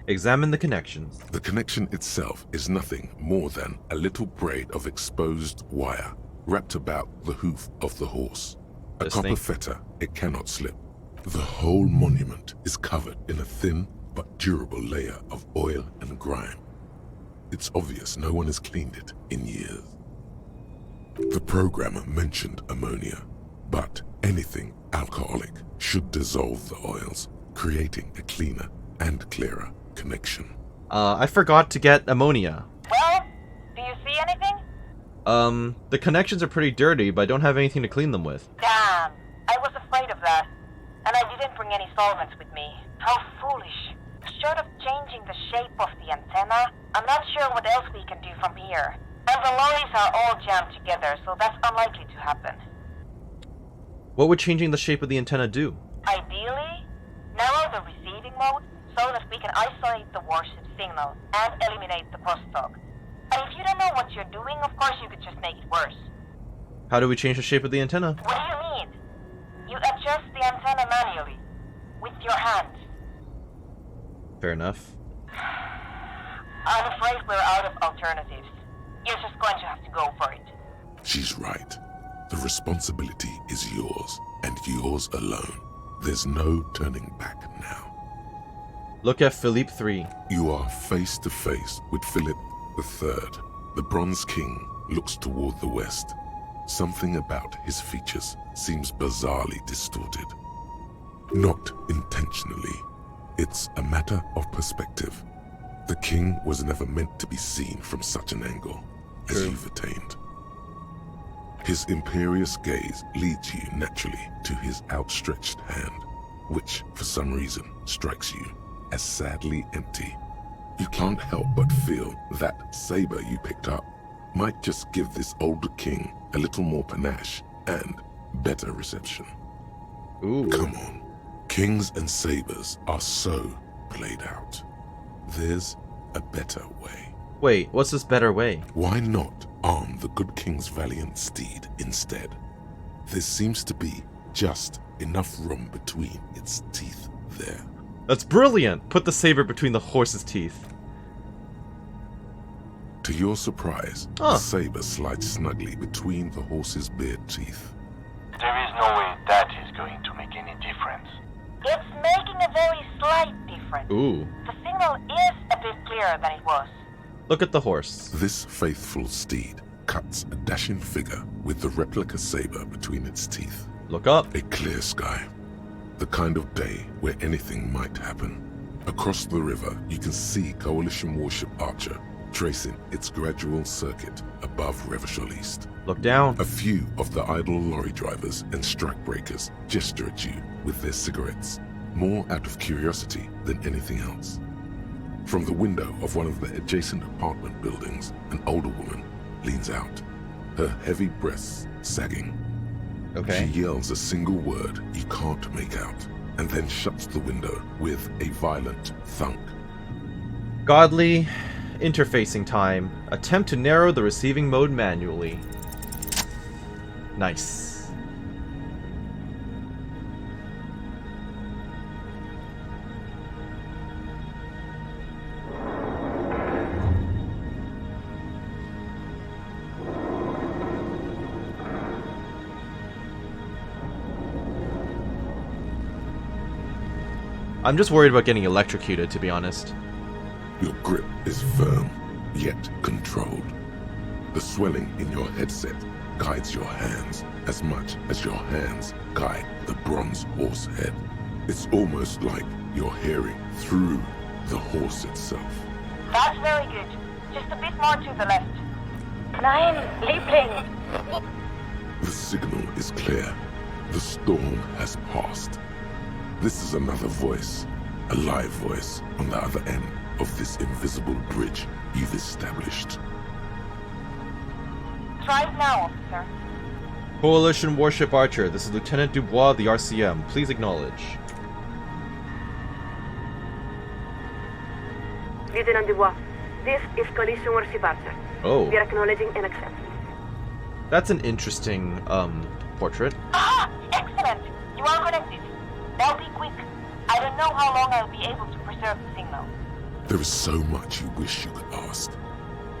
A: Examine the connections.
C: The connection itself is nothing more than a little braid of exposed wire wrapped about the hoof of the horse. A
A: This
C: copper
A: thing?
C: fetter it cannot slip. The whole monument is covered in a thin but durable layer of oil and grime. It's obvious no one has cleaned it in years. The programmer mentioned ammonia, but anything alcoholic should dissolve the oils, creating a cleaner and clearer connection.
A: I forgot to get ammonia.
Q: Well, do you see anything?
A: The connections are pretty dirty, but I don't have anything to clean them with.
Q: Damn, I was afraid of that. And I didn't bring any solvents with me. How foolish. Short of changing the shape of the antenna, I'm not sure what else we can do from here. And the lorries are all jammed together, so that's unlikely to happen.
A: What would changing the shape of the antenna do?
Q: Ideally, narrow the receiving mode so that we can isolate the warship signal and eliminate the crosstalk. And if you don't know what you're doing, of course you could just make it worse.
A: How do we change the shape of the antenna?
Q: What do you mean? You adjust the antenna manually, with your hand.
A: Fair enough.
Q: I'm afraid we're out of alternatives. You're just going to have to go for it.
C: She's right. The responsibility is yours, and yours alone. There's no turning back now.
A: Look at Philippe III.
C: You are face to face with Philip III. The Bronze King looks toward the west. Something about his features seems bizarrely distorted. Not intentionally. It's a matter of perspective. The king was never meant to be seen from such an angle as you've attained. His imperious gaze leads you naturally to his outstretched hand, which, for some reason, strikes you as sadly empty. You can't help but feel that saber you picked up might just give this older king a little more panache and better reception.
A: Ooh.
C: Come on. Kings and sabers are so played out. There's a better way.
A: Wait, what's this better way?
C: Why not arm the good king's valiant steed instead? There seems to be just enough room between its teeth there.
A: That's brilliant! Put the saber between the horse's teeth.
C: To your surprise, the saber slides snugly between the horse's bared teeth.
R: There is no way that is going to make any difference.
Q: It's making a very slight difference.
A: Ooh.
Q: The signal is a bit clearer than it was.
A: Look at the horse.
C: This faithful steed cuts a dashing figure with the replica saber between its teeth.
A: Look up.
C: A clear sky. The kind of day where anything might happen. Across the river, you can see Coalition warship Archer tracing its gradual circuit above Revachol East.
A: Look down.
C: A few of the idle lorry drivers and strikebreakers gesture at you with their cigarettes, more out of curiosity than anything else. From the window of one of the adjacent apartment buildings, an older woman leans out, her heavy breasts sagging.
A: Okay.
C: She yells a single word you can't make out, and then shuts the window with a violent thunk.
A: Godly interfacing time. Attempt to narrow the receiving mode manually. Nice. I'm just worried about getting electrocuted, to be honest.
C: Your grip is firm, yet controlled. The swelling in your headset guides your hands as much as your hands guide the bronze horse head. It's almost like you're hearing through the horse itself.
Q: That's very good. Just a bit more to the left. Nein, Liebling.
C: The signal is clear. The storm has passed. This is another voice, a live voice on the other end of this invisible bridge you've established.
Q: Try it now, officer.
A: Coalition warship Archer, this is Lieutenant Dubois of the RCM. Please acknowledge.
S: Lieutenant Dubois, this is Coalition warship Archer.
A: Oh.
S: We are acknowledging and accepting.
A: That's an interesting, portrait.
Q: Ah! Excellent! You are connected. Now be quick. I don't know how long I'll be able to preserve the signal.
C: There is so much you wish you could ask.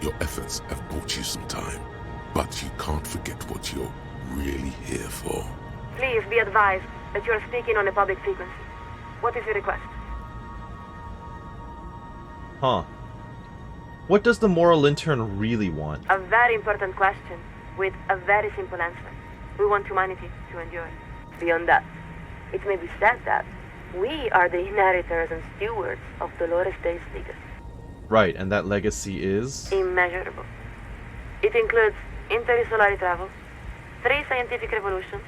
C: Your efforts have bought you some time, but you can't forget what you're really here for.
S: Please be advised that you are speaking on a public frequency. What is your request?
A: Huh. What does the moral intern really want?
S: A very important question with a very simple answer. We want humanity to endure. Beyond that, it may be said that we are the inheritors and stewards of Dolores Day's legacy.
A: Right, and that legacy is?
S: Immeasurable. It includes interstellar travel, 3 scientific revolutions,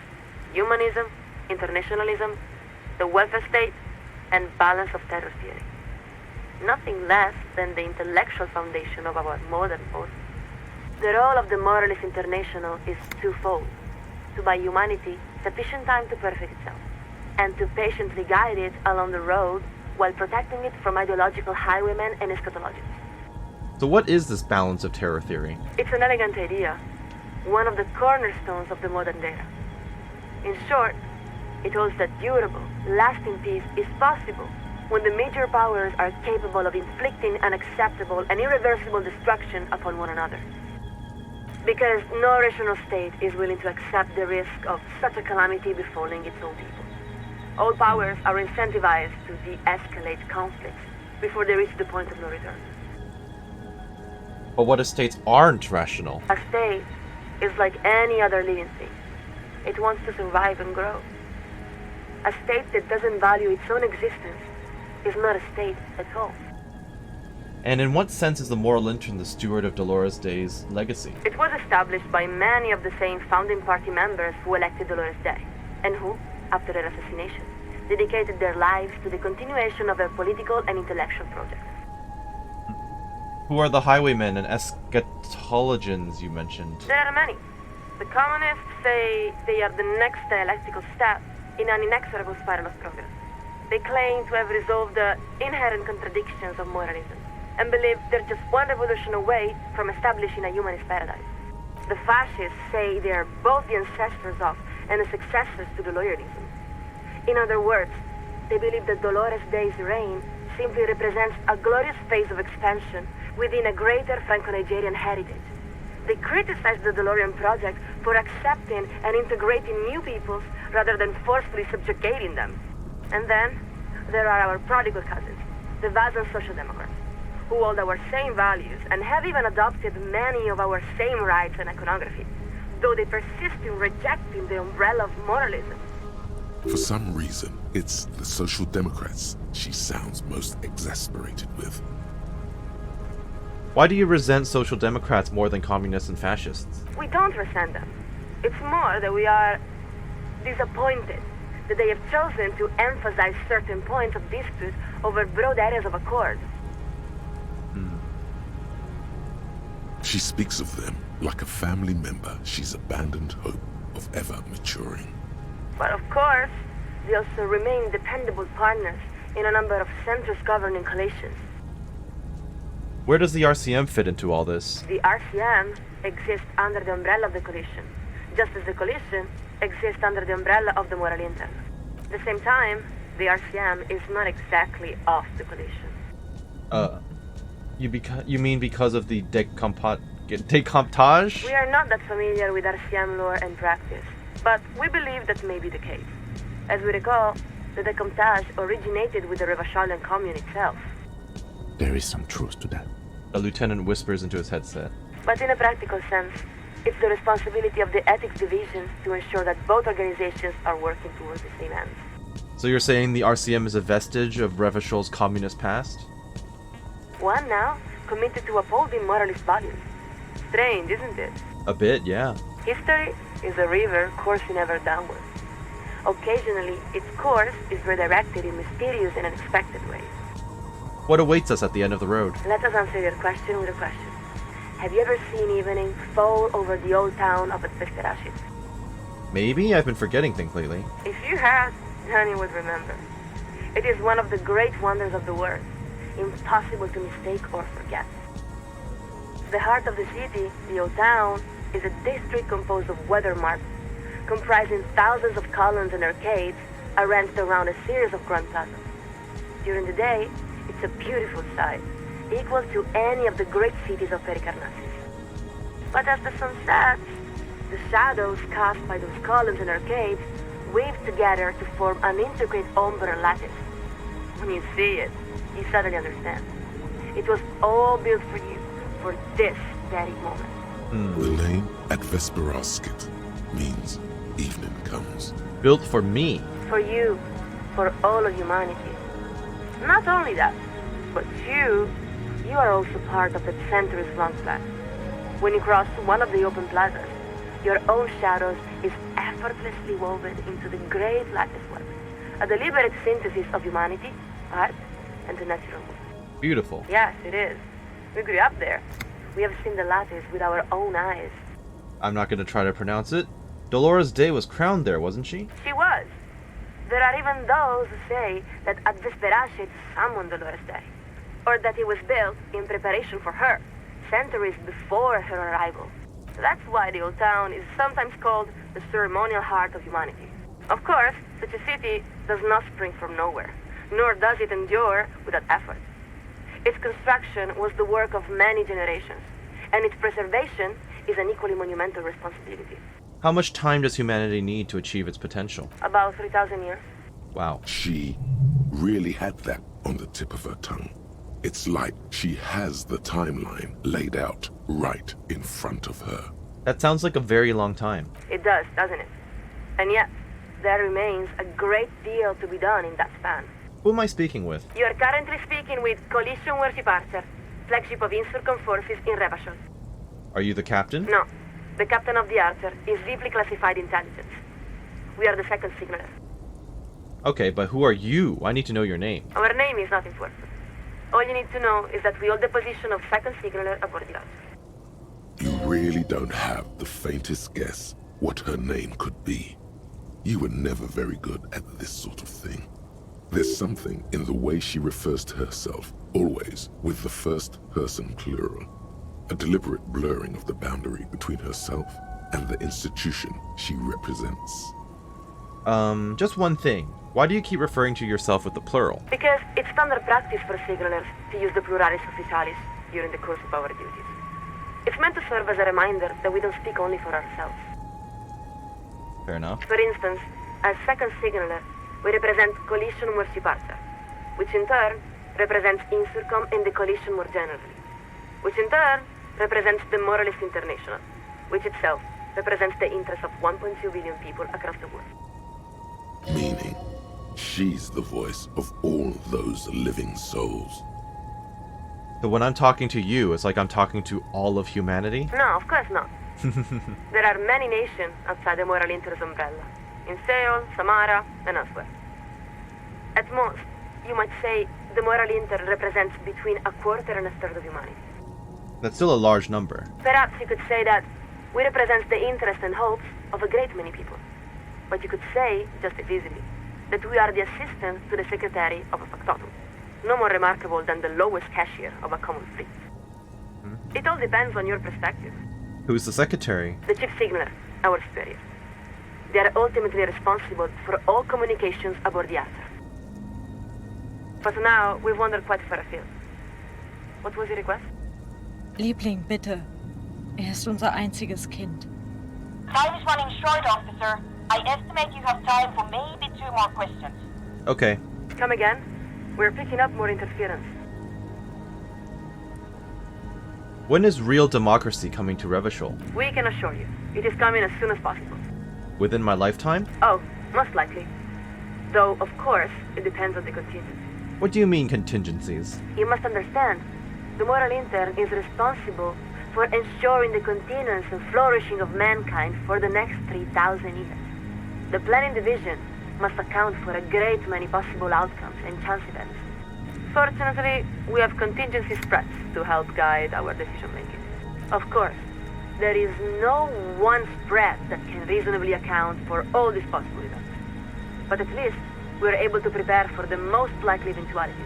S: humanism, internationalism, the welfare state, and balance of terror theory. Nothing less than the intellectual foundation of our modern force. The role of the Moralist International is twofold: to buy humanity sufficient time to perfect itself, and to patiently guide it along the road while protecting it from ideological highwaymen and eschatologists.
A: So what is this balance of terror theory?
S: It's an elegant idea, one of the cornerstones of the modern era. In short, it holds that durable, lasting peace is possible when the major powers are capable of inflicting unacceptable and irreversible destruction upon one another. Because no rational state is willing to accept the risk of such a calamity befalling its own people. All powers are incentivized to de-escalate conflicts before they reach the point of no return.
A: But what if states aren't rational?
S: A state is like any other living thing. It wants to survive and grow. A state that doesn't value its own existence is not a state at all.
A: And in what sense is the moral intern the steward of Dolores Day's legacy?
S: It was established by many of the same founding party members who elected Dolores Day, and who, after her assassination, dedicated their lives to the continuation of her political and intellectual projects.
A: Who are the highwaymen and eschatologians you mentioned?
S: There are many. The communists say they are the next dialectical step in an inexorable spiral of progress. They claim to have resolved the inherent contradictions of moralism and believe they're just one revolution away from establishing a humanist paradise. The fascists say they are both the ancestors of and the successors to Doloreanism. In other words, they believe that Dolores Day's reign simply represents a glorious phase of expansion within a greater Franco-Nigerian heritage. They criticize the DeLorean project for accepting and integrating new peoples rather than forcefully subjugating them. And then, there are our prodigal cousins, the Vazan Social Democrats, who hold our same values and have even adopted many of our same rights and iconography, though they persist in rejecting the umbrella of moralism.
C: For some reason, it's the Social Democrats she sounds most exasperated with.
A: Why do you resent Social Democrats more than communists and fascists?
S: We don't resent them. It's more that we are disappointed that they have chosen to emphasize certain points of dispute over broad areas of accord.
C: She speaks of them like a family member she's abandoned hope of ever maturing.
S: But of course, they also remain dependable partners in a number of centrist governing coalitions.
A: Where does the RCM fit into all this?
S: The RCM exists under the umbrella of the coalition, just as the coalition exists under the umbrella of the Moral Inter. At the same time, the RCM is not exactly off the coalition.
A: You mean because of the decomptage?
S: We are not that familiar with RCM lore and practice, but we believe that may be the case. As we recall, the decomptage originated with the Revacholian commune itself.
L: There is some truth to that.
A: A lieutenant whispers into his headset.
S: But in a practical sense, it's the responsibility of the ethics divisions to ensure that both organizations are working towards the same ends.
A: So you're saying the RCM is a vestige of Revachol's communist past?
S: One now, committed to upholding moralist values. Strange, isn't it?
A: A bit, yeah.
S: History is a river coursing ever downward. Occasionally, its course is redirected in mysterious and unexpected ways.
A: What awaits us at the end of the road?
S: Let us answer your question with a question. Have you ever seen evening fall over the old town of Vesperashi?
A: Maybe? I've been forgetting things lately.
S: If you had, then you would remember. It is one of the great wonders of the world, impossible to mistake or forget. The heart of the city, the old town, is a district composed of weather markets, comprising thousands of columns and arcades arranged around a series of grand plazas. During the day, it's a beautiful sight, equal to any of the great cities of Pericarnassus. But as the sun sets, the shadows cast by those columns and arcades weave together to form an intricate ombre lattice. When you see it, you suddenly understand. It was all built for you, for this very moment.
C: The name at Vesperaskit means evening comes.
A: Built for me.
S: For you, for all of humanity. Not only that, but you are also part of that centuries-long plan. When you cross one of the open plazas, your own shadows is effortlessly woven into the great lattice web, a deliberate synthesis of humanity, art, and the natural world.
A: Beautiful.
S: Yes, it is. We grew up there. We have seen the lattice with our own eyes.
A: I'm not going to try to pronounce it. Dolores Day was crowned there, wasn't she?
S: She was. There are even those who say that at Vesperashi summoned Dolores Day, or that it was built in preparation for her, centuries before her arrival. That's why the old town is sometimes called the ceremonial heart of humanity. Of course, such a city does not spring from nowhere, nor does it endure without effort. Its construction was the work of many generations, and its preservation is an equally monumental responsibility.
A: How much time does humanity need to achieve its potential?
S: About 3,000 years.
A: Wow.
C: She really had that on the tip of her tongue. It's like she has the timeline laid out right in front of her.
A: That sounds like a very long time.
S: It does, doesn't it? And yet, there remains a great deal to be done in that span.
A: Who am I speaking with?
S: You are currently speaking with Coalition Worship Archer, flagship of Insurcom forces in Revachol.
A: Are you the captain?
S: No. The captain of the Archer is deeply classified intelligence. We are the second signaler.
A: Okay, but who are you? I need to know your name.
S: Our name is not important. All you need to know is that we hold the position of second signaler aboard the Archer.
C: You really don't have the faintest guess what her name could be. You were never very good at this sort of thing. There's something in the way she refers to herself, always with the first person plural. A deliberate blurring of the boundary between herself and the institution she represents.
A: Just one thing. Why do you keep referring to yourself with the plural?
S: Because it's standard practice for signalers to use the pluralis officialis during the course of our duties. It's meant to serve as a reminder that we don't speak only for ourselves.
A: Fair enough.
S: For instance, as second signaler, we represent Coalition Mercy Parter, which in turn represents Insurcom and the Coalition more generally, which in turn represents the Moralist International, which itself represents the interests of 1.2 billion people across the world.
C: Meaning, she's the voice of all those living souls.
A: So when I'm talking to you, it's like I'm talking to all of humanity?
S: No, of course not. There are many nations outside the Moral Inter's umbrella, in Seoul, Samara, and elsewhere. At most, you might say the Moral Inter represents between a quarter and a third of humanity.
A: That's still a large number.
S: Perhaps you could say that we represent the interests and hopes of a great many people. But you could say, just as easily, that we are the assistant to the secretary of a factotum, no more remarkable than the lowest cashier of a common fleet. It all depends on your perspective.
A: Who's the secretary?
S: The chief signaler, our superior. They are ultimately responsible for all communications aboard the Archer. But now, we've wandered quite far afield. What was your request?
T: Liebling, bitte. Ist unser einziges Kind.
Q: Time is running short, officer. I estimate you have time for maybe 2 more questions.
A: Okay.
S: Come again? We're picking up more interference.
A: When is real democracy coming to Revachol?
S: We can assure you, it is coming as soon as possible.
A: Within my lifetime?
S: Oh, most likely. Though, of course, it depends on the contingency.
A: What do you mean, contingencies?
S: You must understand, the Moral Inter is responsible for ensuring the continuance and flourishing of mankind for the next 3,000 years. The Planning Division must account for a great many possible outcomes and chance events. Fortunately, we have contingency spreads to help guide our decision-making. Of course, there is no one spread that can reasonably account for all these possible events. But at least, we're able to prepare for the most likely eventualities.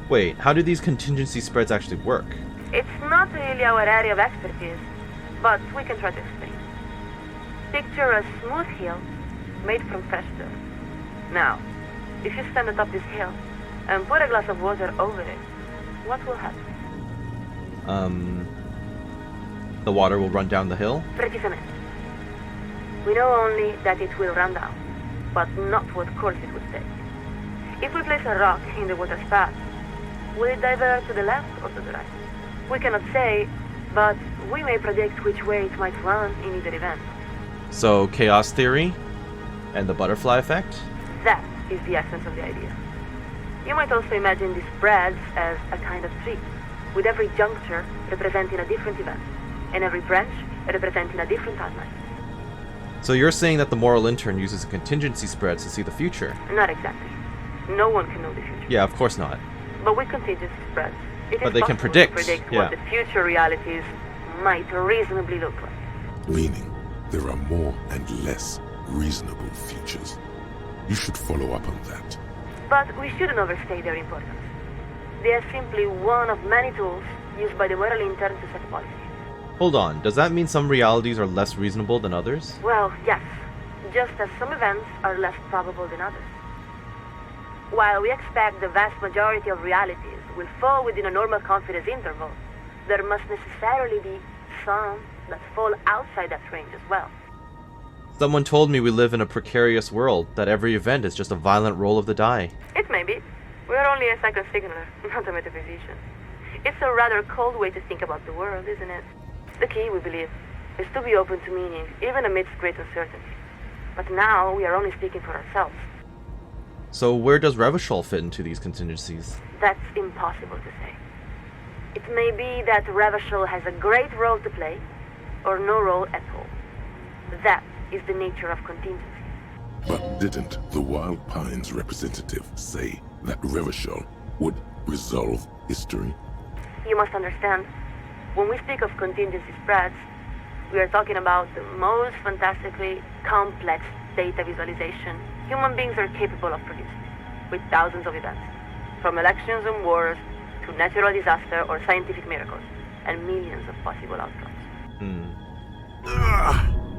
A: Wait, how do these contingency spreads actually work?
S: It's not really our area of expertise, but we can try to explain. Picture a smooth hill made from fresh dirt. Now, if you stand atop this hill and pour a glass of water over it, what will happen?
A: The water will run down the hill?
S: Precisamente. We know only that it will run down, but not what course it will take. If we place a rock in the water's path, will it divert to the left or to the right? We cannot say, but we may predict which way it might run in either event.
A: So, chaos theory? And the butterfly effect?
S: That is the essence of the idea. You might also imagine these spreads as a kind of tree, with every juncture representing a different event, and every branch representing a different timeline.
A: So you're saying that the Moral Intern uses contingency spreads to see the future?
S: Not exactly. No one can know the future.
A: Yeah, of course not.
S: But with contingency spreads, it is
A: they can
S: possible
A: predict,
S: to predict
A: yeah.
S: what the future realities might reasonably look like.
C: Meaning, there are more and less reasonable futures. You should follow up on that.
S: But we shouldn't overstate their importance. They are simply one of many tools used by the Moral Intern to set policy.
A: Hold on, does that mean some realities are less reasonable than others?
S: Well, yes. Just as some events are less probable than others. While we expect the vast majority of realities will fall within a normal confidence interval, there must necessarily be some that fall outside that range as well.
A: Someone told me we live in a precarious world, that every event is just a violent roll of the die.
S: It may be. We're only a second signaler, not a metaphysician. It's a rather cold way to think about the world, isn't it? The key, we believe, is to be open to meaning, even amidst great uncertainty. But now we are only speaking for ourselves.
A: So where does Revachol fit into these contingencies?
S: That's impossible to say. It may be that Revachol has a great role to play, or no role at all. That is the nature of contingency.
C: But didn't the Wild Pines representative say that Revachol would Resolve history?
S: You must understand, when we speak of contingency spreads, we are talking about the most fantastically complex data visualization human beings are capable of producing, with thousands of events, from elections and wars to natural disaster or scientific miracles, and millions of possible outcomes.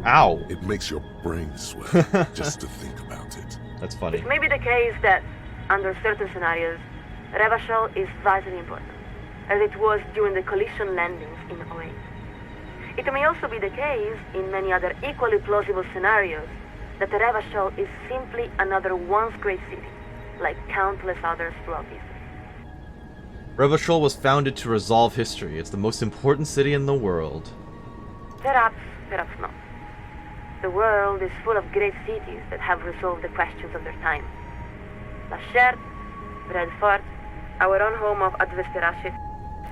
A: Ow!
C: It makes your brain sweat just to think about it.
A: That's funny.
S: It may be the case that, under certain scenarios, Revachol is vitally important, as it was during the collision landings in 08. It may also be the case, in many other equally plausible scenarios, that Revachol is simply another once great city, like countless others throughout history.
A: Revachol was founded to resolve history. It's the most important city in the world.
S: Perhaps, perhaps not. The world is full of great cities that have resolved the questions of their time. La Chère, Bradford, our own home of Advesterashit.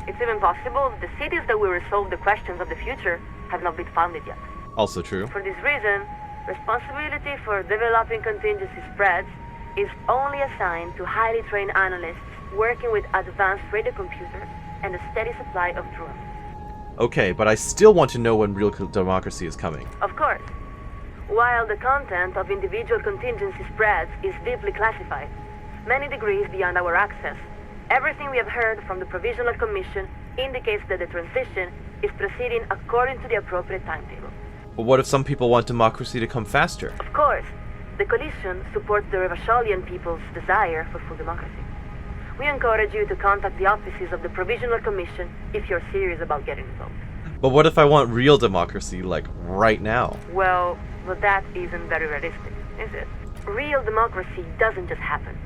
S: It's even possible the cities that will resolve the questions of the future have not been founded yet.
A: Also true.
S: For this reason, responsibility for developing contingency spreads is only assigned to highly trained analysts working with advanced radio computers and a steady supply of drones.
A: Okay, but I still want to know when real democracy is coming.
S: Of course. While the content of individual contingency spreads is deeply classified, many degrees beyond our access, everything we have heard from the Provisional Commission indicates that the transition is proceeding according to the appropriate timetable.
A: But what if some people want democracy to come faster?
S: Of course, the coalition supports the Revacholian people's desire for full democracy. We encourage you to contact the offices of the Provisional Commission if you're serious about getting involved.
A: But what if I want real democracy, like, right now?
S: Well, that isn't very realistic, is it? Real democracy doesn't just happen.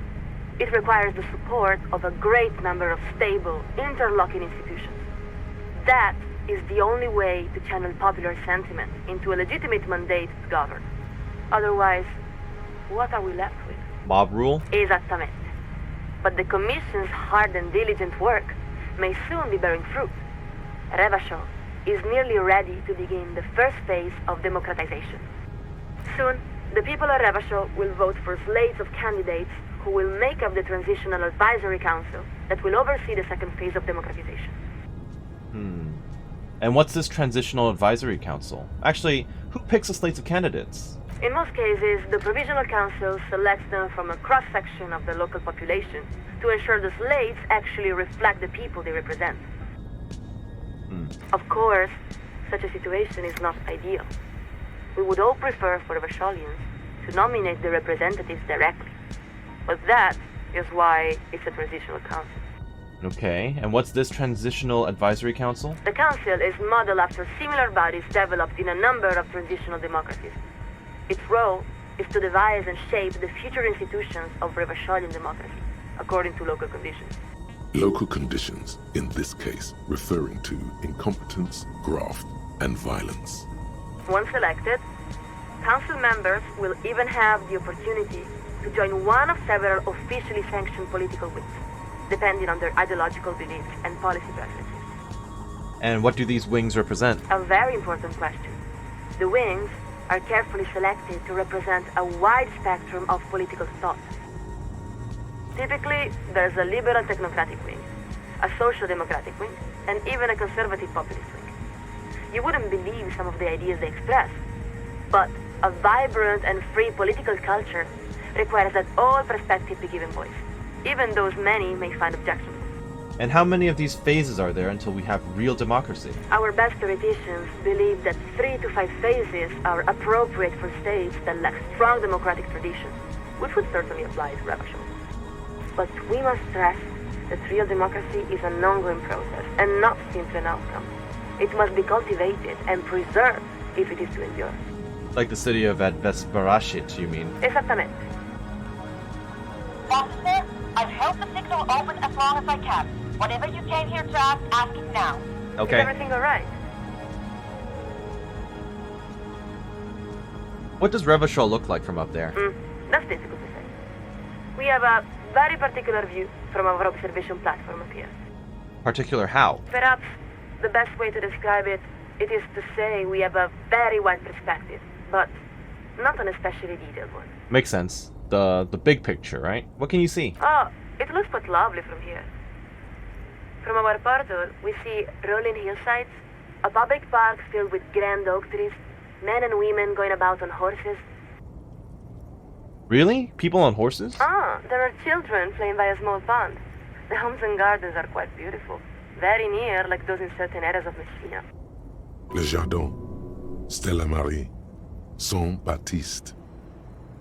S: It requires the support of a great number of stable, interlocking institutions. That is the only way to channel popular sentiment into a legitimate mandate to govern. Otherwise, what are we left with?
A: Mob rule?
S: Esattamente. But the Commission's hard and diligent work may soon be bearing fruit. Revachol is nearly ready to begin the first phase of democratization. Soon, the people of Revachol will vote for slates of candidates who will make up the Transitional Advisory Council that will oversee the second phase of democratization.
A: And what's this Transitional Advisory Council? Actually, who picks the slates of candidates?
S: In most cases, the Provisional Council selects them from a cross-section of the local population to ensure the slates actually reflect the people they represent. Of course, such a situation is not ideal. We would all prefer for Revacholians to nominate the representatives directly. But that is why it's a transitional council.
A: Okay, and what's this Transitional Advisory Council?
S: The council is modeled after similar bodies developed in a number of transitional democracies. Its role is to devise and shape the future institutions of Revacholian democracy, according to local conditions.
C: Local conditions, in this case, referring to incompetence, graft, and violence.
S: Once elected, council members will even have the opportunity to join one of several officially sanctioned political wings, depending on their ideological beliefs and policy preferences.
A: And what do these wings represent?
S: A very important question. The wings are carefully selected to represent a wide spectrum of political thought. Typically, there's a liberal technocratic wing, a social democratic wing, and even a conservative populist wing. You wouldn't believe some of the ideas they express, but a vibrant and free political culture requires that all perspectives be given voice, even those many may find objectionable.
A: And how many of these phases are there until we have real democracy?
S: Our best theoreticians believe that 3 to 5 phases are appropriate for states that lack strong democratic traditions, which would certainly apply to Revachol. But we must stress that real democracy is an ongoing process and not simply an outcome. It must be cultivated and preserved if it is to endure.
A: Like the city of Advesterashit, you mean?
S: Esattamente.
Q: Officer, I've held the signal open as long as I can. Whatever you came here to ask it now.
A: Okay.
S: Is everything alright?
A: What does Revachol look like from up there?
S: That's difficult to say. We have a very particular view from our observation platform up here.
A: Particular how?
S: Perhaps the best way to describe it is to say we have a very wide perspective, but not an especially detailed one.
A: Makes sense. The big picture, right? What can you see?
S: Oh, it looks quite lovely from here. From our portal, we see rolling hillsides, a public park filled with grand oak trees, men and women going about on horses.
A: Really? People on horses?
S: Ah, there are children playing by a small pond. The homes and gardens are quite beautiful. Very near, like those in certain areas of Messina.
C: Le Jardin, Stella Marie, Saint-Baptiste.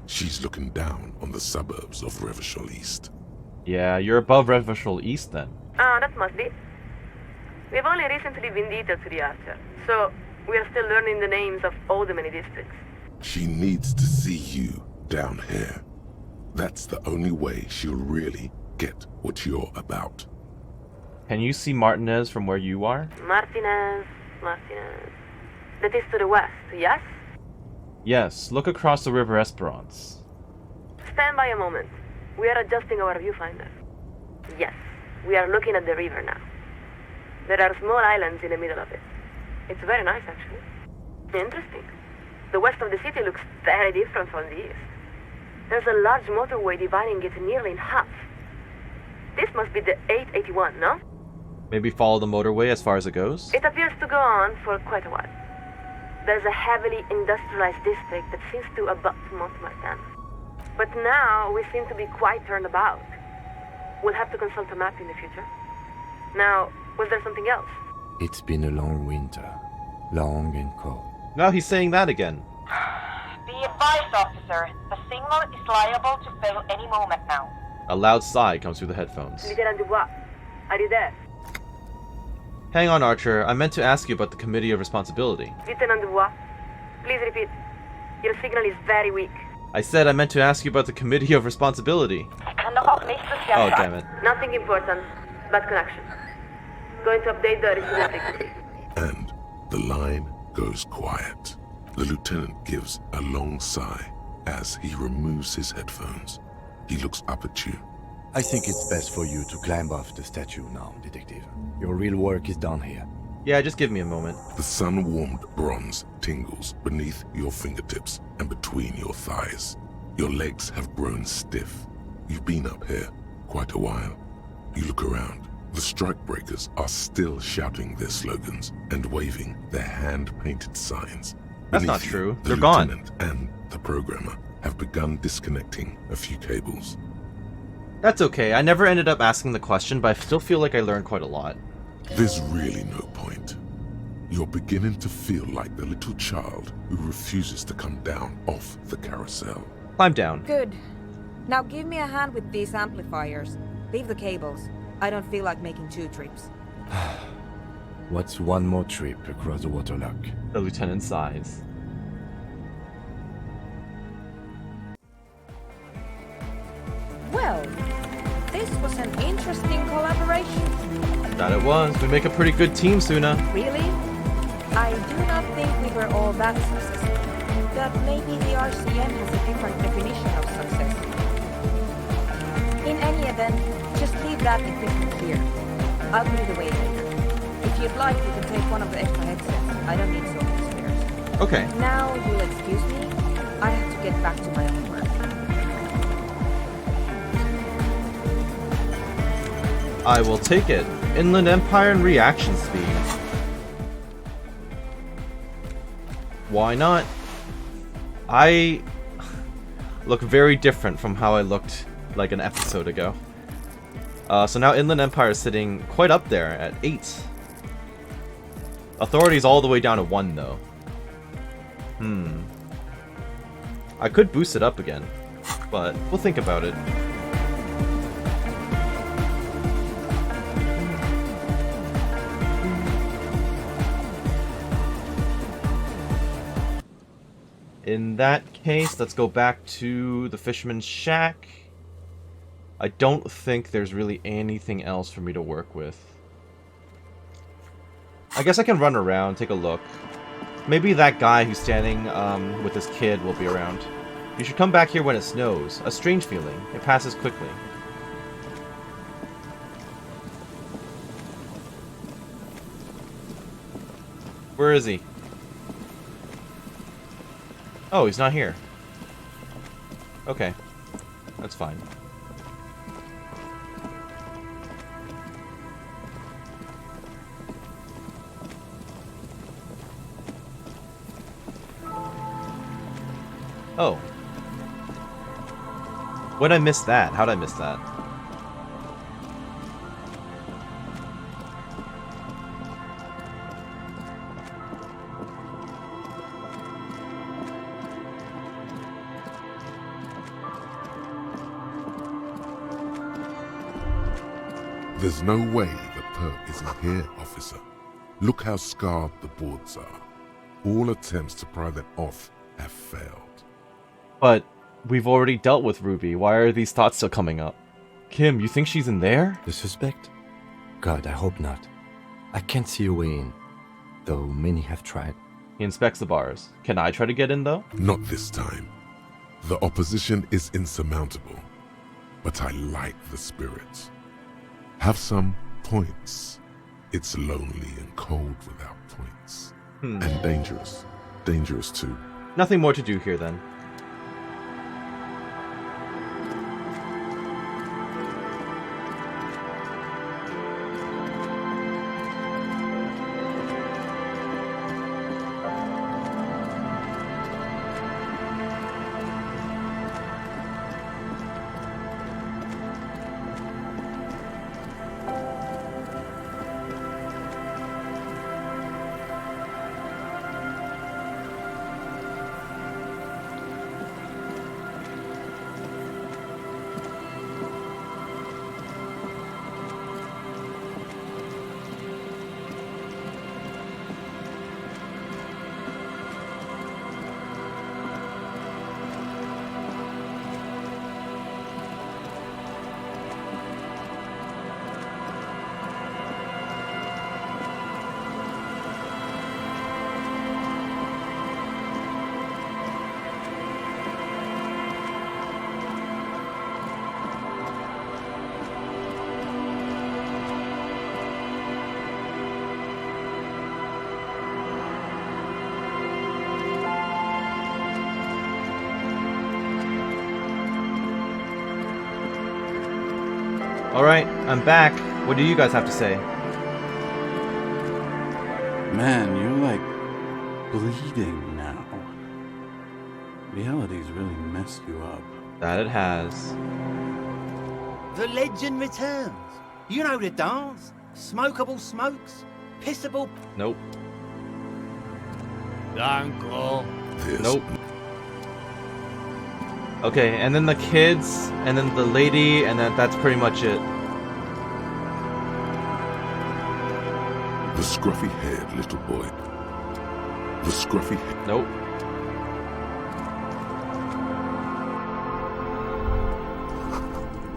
C: She's looking down on the suburbs of Revachol East.
A: Yeah, you're above Revachol East then.
S: Ah, that must be. We've only recently been detailed to the Archer, so we are still learning the names of all the many districts.
C: She needs to see you down here. That's the only way she'll really get what you're about.
A: Can you see Martinez from where you are?
S: Martinez. That is to the west, yes?
A: Yes, look across the River Esperance.
S: Stand by a moment. We are adjusting our viewfinder. Yes, we are looking at the river now. There are small islands in the middle of it. It's very nice, actually. Interesting. The west of the city looks very different from the east. There's a large motorway dividing it nearly in half. This must be the 881, no?
A: Maybe follow the motorway as far as it goes?
S: It appears to go on for quite a while. There's a heavily industrialized district that seems to abut Montmartin. But now we seem to be quite turned about. We'll have to consult a map in the future. Now, was there something else?
L: It's been a long winter. Long and cold.
A: Now he's saying that again.
Q: Be advised, officer. The signal is liable to fail any moment now.
A: A loud sigh comes through the headphones.
S: Lieutenant Dubois, are you there?
A: Hang on, Archer. I meant to ask you about the Committee of Responsibility.
S: Lieutenant Dubois, please repeat. Your signal is very weak.
A: I said I meant to ask you about the Committee of Responsibility. Oh, damn it.
S: Nothing important. Bad connection. Going to update the receiver frequency.
C: And the line goes quiet. The lieutenant gives a long sigh as he removes his headphones. He looks up at you.
L: I think it's best for you to climb off the statue now, Detective. Your real work is done here.
A: Yeah, just give me a moment.
C: The sun-warmed bronze tingles beneath your fingertips and between your thighs. Your legs have grown stiff. You've been up here quite a while. You look around. The strikebreakers are still shouting their slogans and waving their hand-painted signs.
A: That's
C: Beneath
A: not
C: you,
A: true.
C: The
A: They're gone.
C: lieutenant and the programmer have begun disconnecting a few cables.
A: That's okay. I never ended up asking the question, but I still feel like I learned quite a lot.
C: There's really no point. You're beginning to feel like the little child who refuses to come down off the carousel.
A: Climb down.
P: Good. Now give me a hand with these amplifiers. Leave the cables. I don't feel like making 2 trips.
L: What's one more trip across the waterlock?
A: The lieutenant sighs.
P: Well, this was an interesting collaboration.
A: That it was. We make a pretty good team, Suna.
P: Really? I do not think we were all that successful. But maybe the RCM has a different definition of success. In any event, just leave that equipment here. I'll put it away later. If you'd like, you can take one of the extra headsets. I don't need so many spares.
A: Okay.
P: Now, you'll excuse me. I have to get back to my own work.
A: I will take it. Inland Empire and reaction speed. Why not? I look very different from how I looked like an episode ago. So now Inland Empire is sitting quite up there at 8. Authority's all the way down to 1 though. I could boost it up again, but we'll think about it. In that case, let's go back to the Fisherman's Shack. I don't think there's really anything else for me to work with. I guess I can run around, take a look. Maybe that guy who's standing with his kid will be around. You should come back here when it snows. A strange feeling. It passes quickly. Where is he? Oh, he's not here. Okay. That's fine. Oh. When I miss that? How'd I miss that?
C: There's no way the perk isn't here, officer. Look how scarred the boards are. All attempts to pry them off have failed.
A: But we've already dealt with Ruby. Why are these thoughts still coming up? Kim, you think she's in there?
L: The suspect? God, I hope not. I can't see a way in, though many have tried.
A: He inspects the bars. Can I try to get in, though?
C: Not this time. The opposition is insurmountable, but I like the spirit. Have some points. It's lonely and cold without points. And dangerous. Dangerous too.
A: Nothing more to do here, then. Alright, I'm back. What do you guys have to say?
U: Man, you're like bleeding now. Reality's really messed you up.
A: That it has.
O: The legend returns. You know the dance. Smokeable smokes. Pissable.
A: Nope.
O: Uncle.
A: Nope. Okay, and then the kids, and then the lady, and then that's pretty much it.
C: The scruffy-haired little boy. The scruffy...
A: Nope.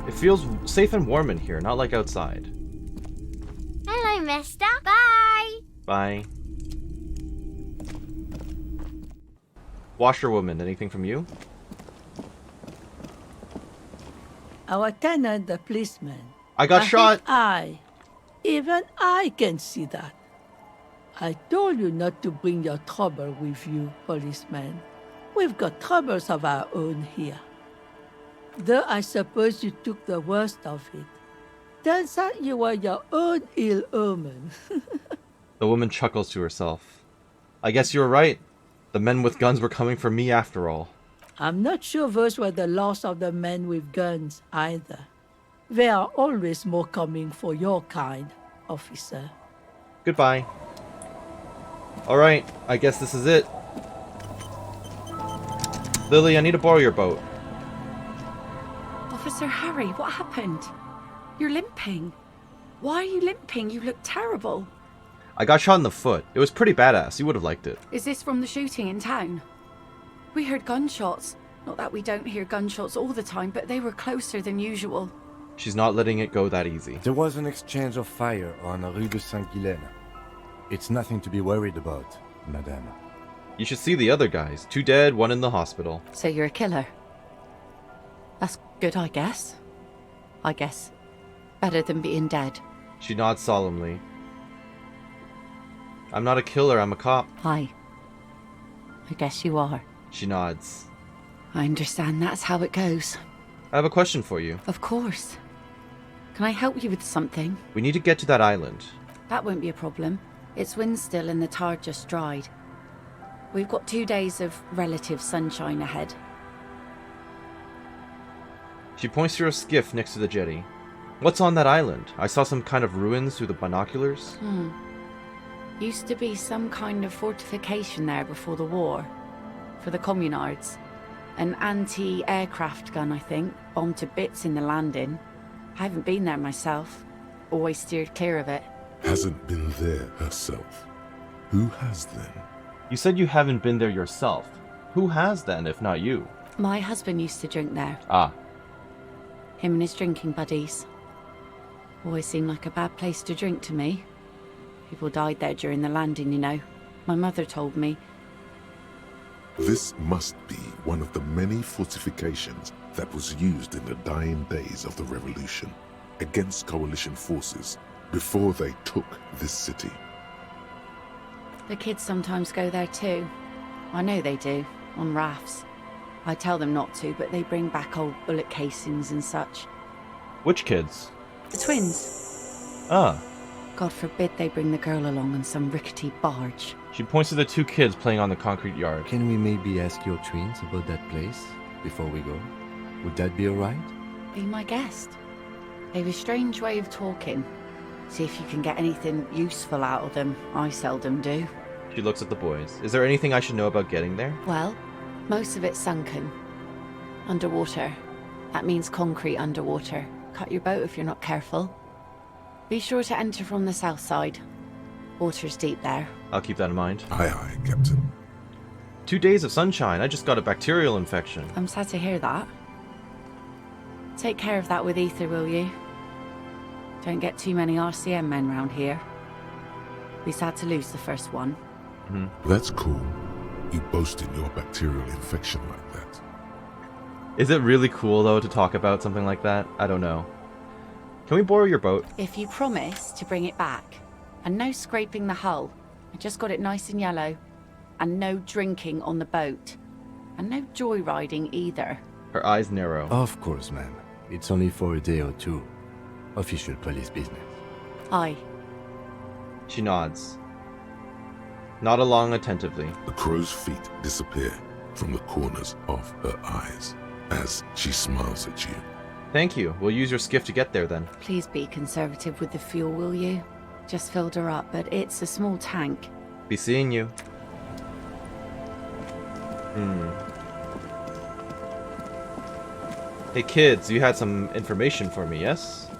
A: It feels safe and warm in here, not like outside.
V: Hello, mister. Bye.
A: Bye. Washerwoman, anything from you?
W: Our tenant, the policeman.
A: I got shot.
W: Even I can see that. I told you not to bring your trouble with you, policeman. We've got troubles of our own here. Though I suppose you took the worst of it. Turns out you were your own ill omen.
A: The woman chuckles to herself. I guess you were right. The men with guns were coming for me after all.
W: I'm not sure those were the loss of the men with guns either. There are always more coming for your kind, officer.
A: Goodbye. Alright, I guess this is it. Lily, I need to borrow your boat.
X: Officer Harry, what happened? You're limping. Why are you limping? You look terrible.
A: I got shot in the foot. It was pretty badass. You would have liked it.
X: Is this from the shooting in town? We heard gunshots. Not that we don't hear gunshots all the time, but they were closer than usual.
A: She's not letting it go that easy.
L: There was an exchange of fire on Rue de Saint-Guylaine. It's nothing to be worried about, madame.
A: You should see the other guys. 2 dead, 1 in the hospital.
X: So you're a killer? That's good, I guess. I guess. Better than being dead.
A: She nods solemnly. I'm not a killer, I'm a cop.
X: Hi. I guess you are.
A: She nods.
X: I understand that's how it goes.
A: I have a question for you.
X: Of course. Can I help you with something?
A: We need to get to that island.
X: That won't be a problem. It's wind still and the tar just dried. We've got 2 days of relative sunshine ahead.
A: She points to a skiff next to the jetty. What's on that island? I saw some kind of ruins through the binoculars.
X: Used to be some kind of fortification there before the war. For the communards. An anti-aircraft gun, I think. Bombed to bits in the landing. I haven't been there myself. Always steered clear of it.
C: Hasn't been there herself. Who has then?
A: You said you haven't been there yourself. Who has then, if not you?
X: My husband used to drink there.
A: Ah.
X: Him and his drinking buddies. Always seemed like a bad place to drink to me. People died there during the landing, you know. My mother told me.
C: This must be one of the many fortifications that was used in the dying days of the revolution against coalition forces before they took this city.
X: The kids sometimes go there too. I know they do, on rafts. I tell them not to, but they bring back old bullet casings and such.
A: Which kids?
X: The twins.
A: Ah.
X: God forbid they bring the girl along on some rickety barge.
A: She points to the two kids playing on the concrete yard.
L: Can we maybe ask your twins about that place before we go? Would that be alright?
X: Be my guest. They have a strange way of talking. See if you can get anything useful out of them. I seldom do.
A: She looks at the boys. Is there anything I should know about getting there?
X: Well, most of it's sunken. Underwater. That means concrete underwater. Cut your boat if you're not careful. Be sure to enter from the south side. Water's deep there.
A: I'll keep that in mind.
C: Aye, aye, Captain.
A: 2 days of sunshine. I just got a bacterial infection.
X: I'm sad to hear that. Take care of that with ether, will you? Don't get too many RCM men round here. Be sad to lose the first one.
C: That's cool. You boasting your bacterial infection like that.
A: Is it really cool, though, to talk about something like that? I don't know. Can we borrow your boat?
X: If you promise to bring it back. And no scraping the hull. I just got it nice and yellow. And no drinking on the boat. And no joyriding either.
A: Her eyes narrow.
L: Of course, ma'am. It's only for a day or two. Official police business.
X: Aye.
A: She nods. Nod along attentively.
C: The crow's feet disappear from the corners of her eyes as she smiles at you.
A: Thank you. We'll use your skiff to get there then.
X: Please be conservative with the fuel, will you? Just filled her up, but it's a small tank.
A: Be seeing you. Hey kids, you had some information for me, yes?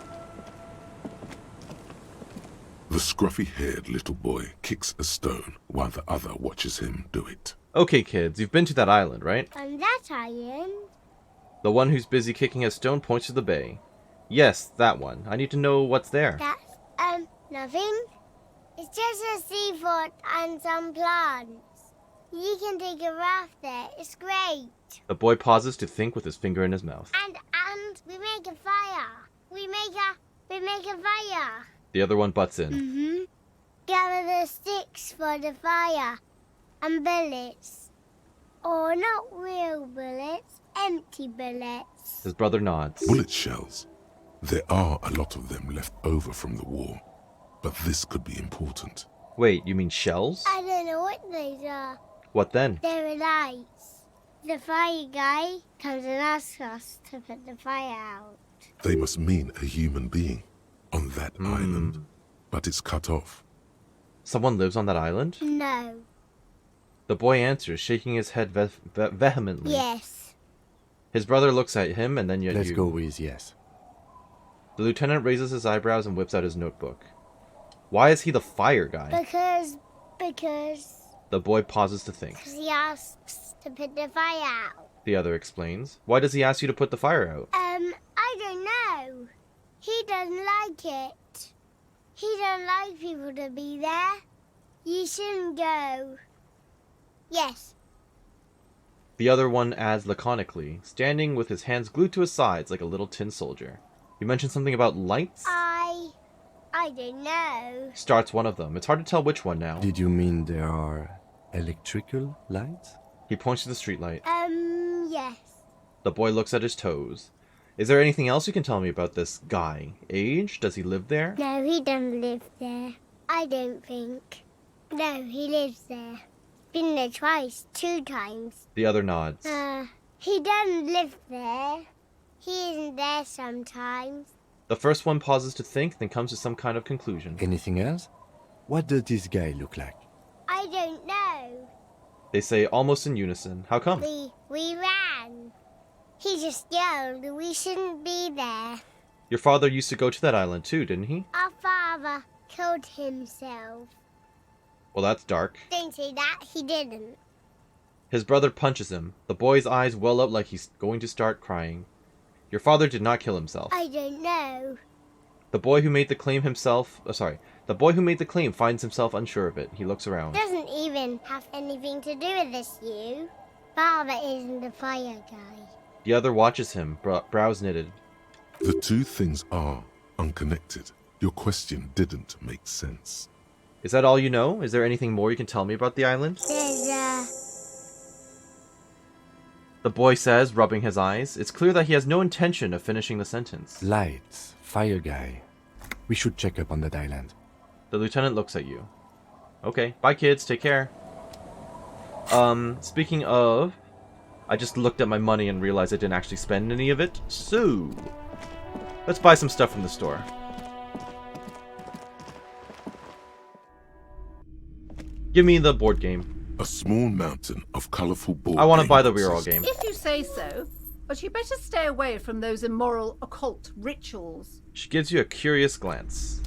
C: The scruffy-haired little boy kicks a stone while the other watches him do it.
A: Okay kids, you've been to that island, right?
V: On that island?
A: The one who's busy kicking a stone points to the bay. Yes, that one. I need to know what's there.
V: That's, nothing. It's just a seafort and some plants. You can take a raft there. It's great.
A: The boy pauses to think with his finger in his mouth.
V: And we make a fire. We make a fire.
A: The other one butts in.
V: Gather the sticks for the fire. And bullets. Or not real bullets, empty bullets.
A: His brother nods.
C: Bullet shells. There are a lot of them left over from the war. But this could be important.
A: Wait, you mean shells?
V: I don't know what these are.
A: What then?
V: They're lights. The fire guy comes and asks us to put the fire out.
C: They must mean a human being on that island. But it's cut off.
A: Someone lives on that island?
V: No.
A: The boy answers, shaking his head vehemently.
V: Yes.
A: His brother looks at him and then at you.
L: Let's go with yes.
A: The lieutenant raises his eyebrows and whips out his notebook. Why is he the fire guy?
V: Because...
A: The boy pauses to think.
V: Because he asks to put the fire out.
A: The other explains. Why does he ask you to put the fire out?
V: I don't know. He doesn't like it. He doesn't like people to be there. You shouldn't go. Yes.
A: The other one adds laconically, standing with his hands glued to his sides like a little tin soldier. You mentioned something about lights?
V: I don't know.
A: Starts one of them. It's hard to tell which one now.
L: Did you mean there are electrical lights?
A: He points to the streetlight.
V: Yes.
A: The boy looks at his toes. Is there anything else you can tell me about this guy? Age? Does he live there?
V: No, he doesn't live there. I don't think. No, he lives there. Been there twice, 2 times.
A: The other nods.
V: He doesn't live there. He isn't there sometimes.
A: The first one pauses to think, then comes to some kind of conclusion.
L: Anything else? What does this guy look like?
V: I don't know.
A: They say almost in unison. How come?
V: We ran. He just yelled we shouldn't be there.
A: Your father used to go to that island too, didn't he?
V: Our father killed himself.
A: Well, that's dark.
V: Don't say that, he didn't.
A: His brother punches him. The boy's eyes well up like he's going to start crying. Your father did not kill himself.
V: I don't know.
A: The boy who made the claim The boy who made the claim finds himself unsure of it. He looks around.
V: Doesn't even have anything to do with this, you. Father isn't the fire guy.
A: The other watches him, brows knitted.
C: The two things are unconnected. Your question didn't make sense.
A: Is that all you know? Is there anything more you can tell me about the island? The boy says, rubbing his eyes. It's clear that he has no intention of finishing the sentence.
L: Lights, fire guy. We should check up on that island.
A: The lieutenant looks at you. Okay, bye kids, take care. Speaking of, I just looked at my money and realized I didn't actually spend any of it. So, let's buy some stuff from the store. Give me the board game.
C: A small mountain of colorful board
A: I want to buy the
C: games.
A: reroll game.
B: If you say so, but you better stay away from those immoral occult rituals.
A: She gives you a curious glance.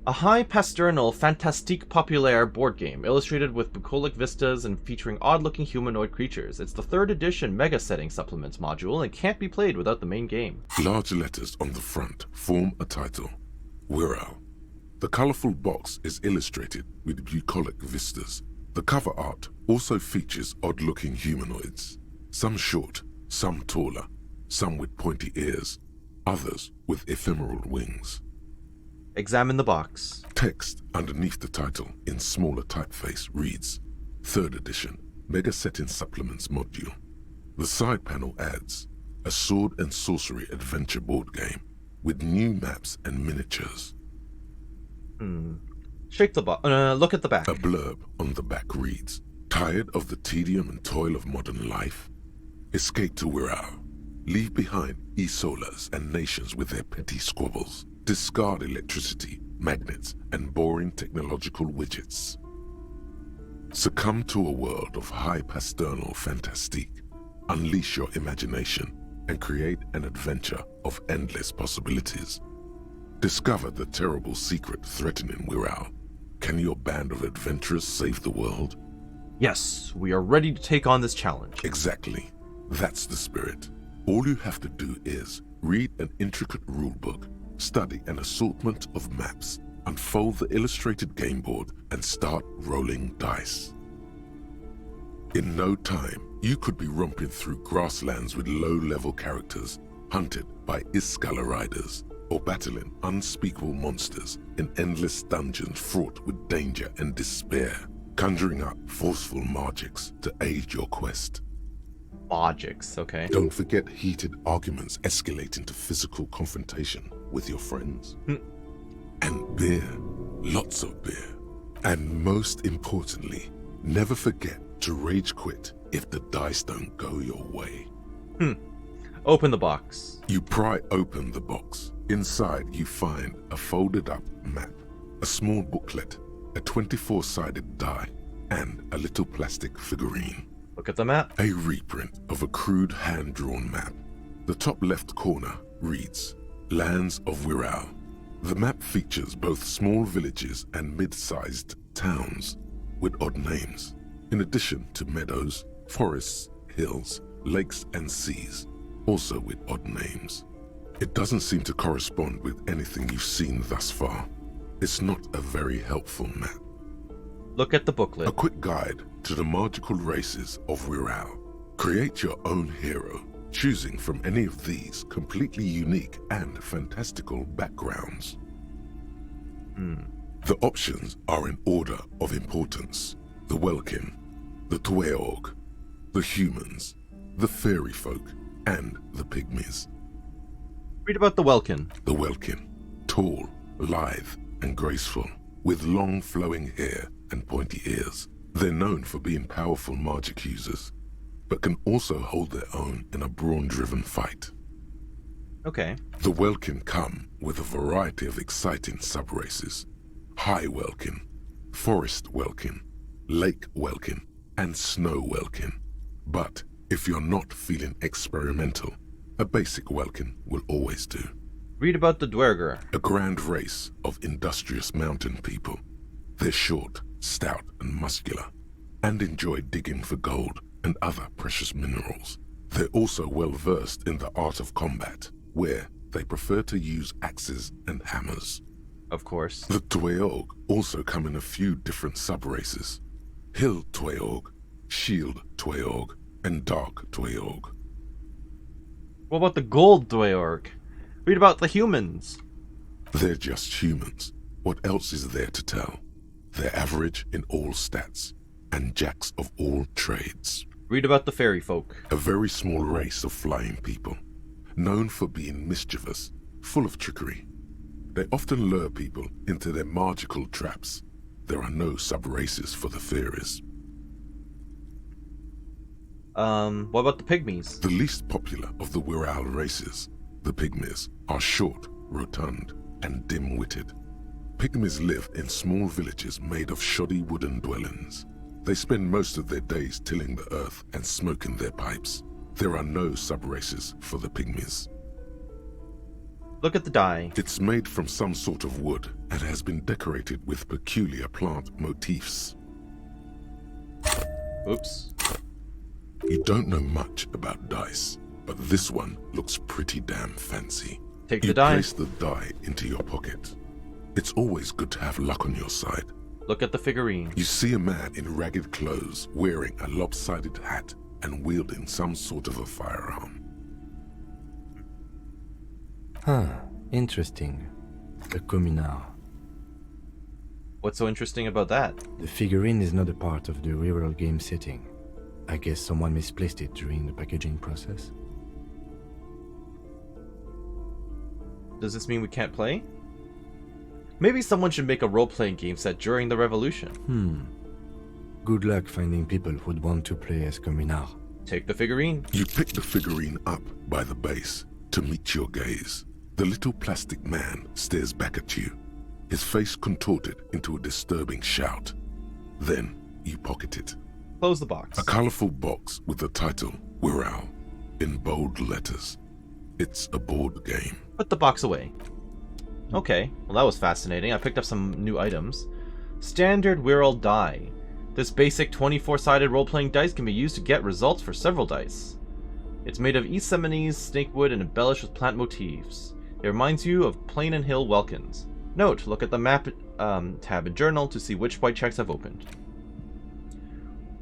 A: A high pasternal fantastique populaire board game, illustrated with bucolic vistas and featuring odd-looking humanoid creatures. It's the 3rd edition Mega Setting Supplements module and can't be played without the main game.
C: Large letters on the front form a title. Wirral. The colorful box is illustrated with bucolic vistas. The cover art also features odd-looking humanoids. Some short, some taller, some with pointy ears, others with ephemeral wings.
A: Examine the box.
C: Text underneath the title in smaller typeface reads, 3rd edition, Mega Setting Supplements module. The side panel adds, a sword and sorcery adventure board game with new maps and miniatures.
A: Shake the box. Look at the back.
C: A blurb on the back reads, tired of the tedium and toil of modern life? Escape to Wirral. Leave behind Isolas and nations with their petty squabbles. Discard electricity, magnets, and boring technological widgets. Succumb to a world of high pasternal fantastique. Unleash your imagination and create an adventure of endless possibilities. Discover the terrible secret threatening Wirral. Can your band of adventurers save the world?
A: Yes, we are ready to take on this challenge.
C: Exactly. That's the spirit. All you have to do is read an intricate rulebook, study an assortment of maps, unfold the illustrated game board, and start rolling dice. In no time, you could be romping through grasslands with low-level characters, hunted by Iskala riders, or battling unspeakable monsters in endless dungeons fraught with danger and despair, conjuring up forceful magics to aid your quest.
A: Magics, okay.
C: Don't forget heated arguments escalating to physical confrontation with your friends. And beer, lots of beer. And most importantly, never forget to rage quit if the dice don't go your way.
A: Open the box.
C: You pry open the box. Inside you find a folded up map, a small booklet, a 24-sided die, and a little plastic figurine.
A: Look at the map.
C: A reprint of a crude hand-drawn map. The top left corner reads, Lands of Wirral. The map features both small villages and mid-sized towns with odd names, in addition to meadows, forests, hills, lakes, and seas, also with odd names. It doesn't seem to correspond with anything you've seen thus far. It's not a very helpful map.
A: Look at the booklet.
C: A quick guide to the magical races of Wirral. Create your own hero, choosing from any of these completely unique and fantastical backgrounds. The options are in order of importance. The Welkin, the Tweog, the humans, the fairy folk, and the pygmies.
A: Read about the Welkin.
C: The Welkin, tall, lithe, and graceful, with long flowing hair and pointy ears. They're known for being powerful magic users. but can also hold their own in a brawn-driven fight.
A: Okay.
C: The Welkin come with a variety of exciting sub-races. High Welkin, Forest Welkin, Lake Welkin, and Snow Welkin. But if you're not feeling experimental, a basic Welkin will always do.
A: Read about the Dwerger.
C: A grand race of industrious mountain people. They're short, stout, and muscular, and enjoy digging for gold and other precious minerals. They're also well versed in the art of combat, where they prefer to use axes and hammers.
A: Of course.
C: The Tweog also come in a few different sub-races. Hill Tweog, Shield Tweog, and Dark Tweog.
A: What about the Gold Dweorg? Read about the humans.
C: They're just humans. What else is there to tell? They're average in all stats, and jacks of all trades.
A: Read about the fairy folk.
C: A very small race of flying people, known for being mischievous, full of trickery. They often lure people into their magical traps. There are no sub-races for the fairies.
A: What about the pygmies?
C: The least popular of the Wirral races, the pygmies, are short, rotund, and dim-witted. Pygmies live in small villages made of shoddy wooden dwellings. They spend most of their days tilling the earth and smoking their pipes. There are no sub-races for the pygmies.
A: Look at the dye.
C: It's made from some sort of wood and has been decorated with peculiar plant motifs.
A: Oops.
C: You don't know much about dice, but this one looks pretty damn fancy.
A: Take the die.
C: You place the die into your pocket. It's always good to have luck on your side.
A: Look at the figurine.
C: You see a man in ragged clothes wearing a lopsided hat and wielding some sort of a firearm.
L: Huh, interesting. A communard.
A: What's so interesting about that?
L: The figurine is not a part of the real game setting. I guess someone misplaced it during the packaging process.
A: Does this mean we can't play? Maybe someone should make a role-playing game set during the revolution.
L: Good luck finding people who'd want to play as communard.
A: Take the figurine.
C: You pick the figurine up by the base to meet your gaze. The little plastic man stares back at you, his face contorted into a disturbing shout. Then you pocket it.
A: Close the box.
C: A colorful box with the title, Wirral, in bold letters. It's a board game.
A: Put the box away. Okay, well that was fascinating. I picked up some new items. Standard Wirral die. This basic 24-sided role-playing dice can be used to get results for several dice. It's made of East Semines, snakewood, and embellished with plant motifs. It reminds you of Plain and Hill Welkins. Note, look at the map tab in Journal to see which white checks have opened.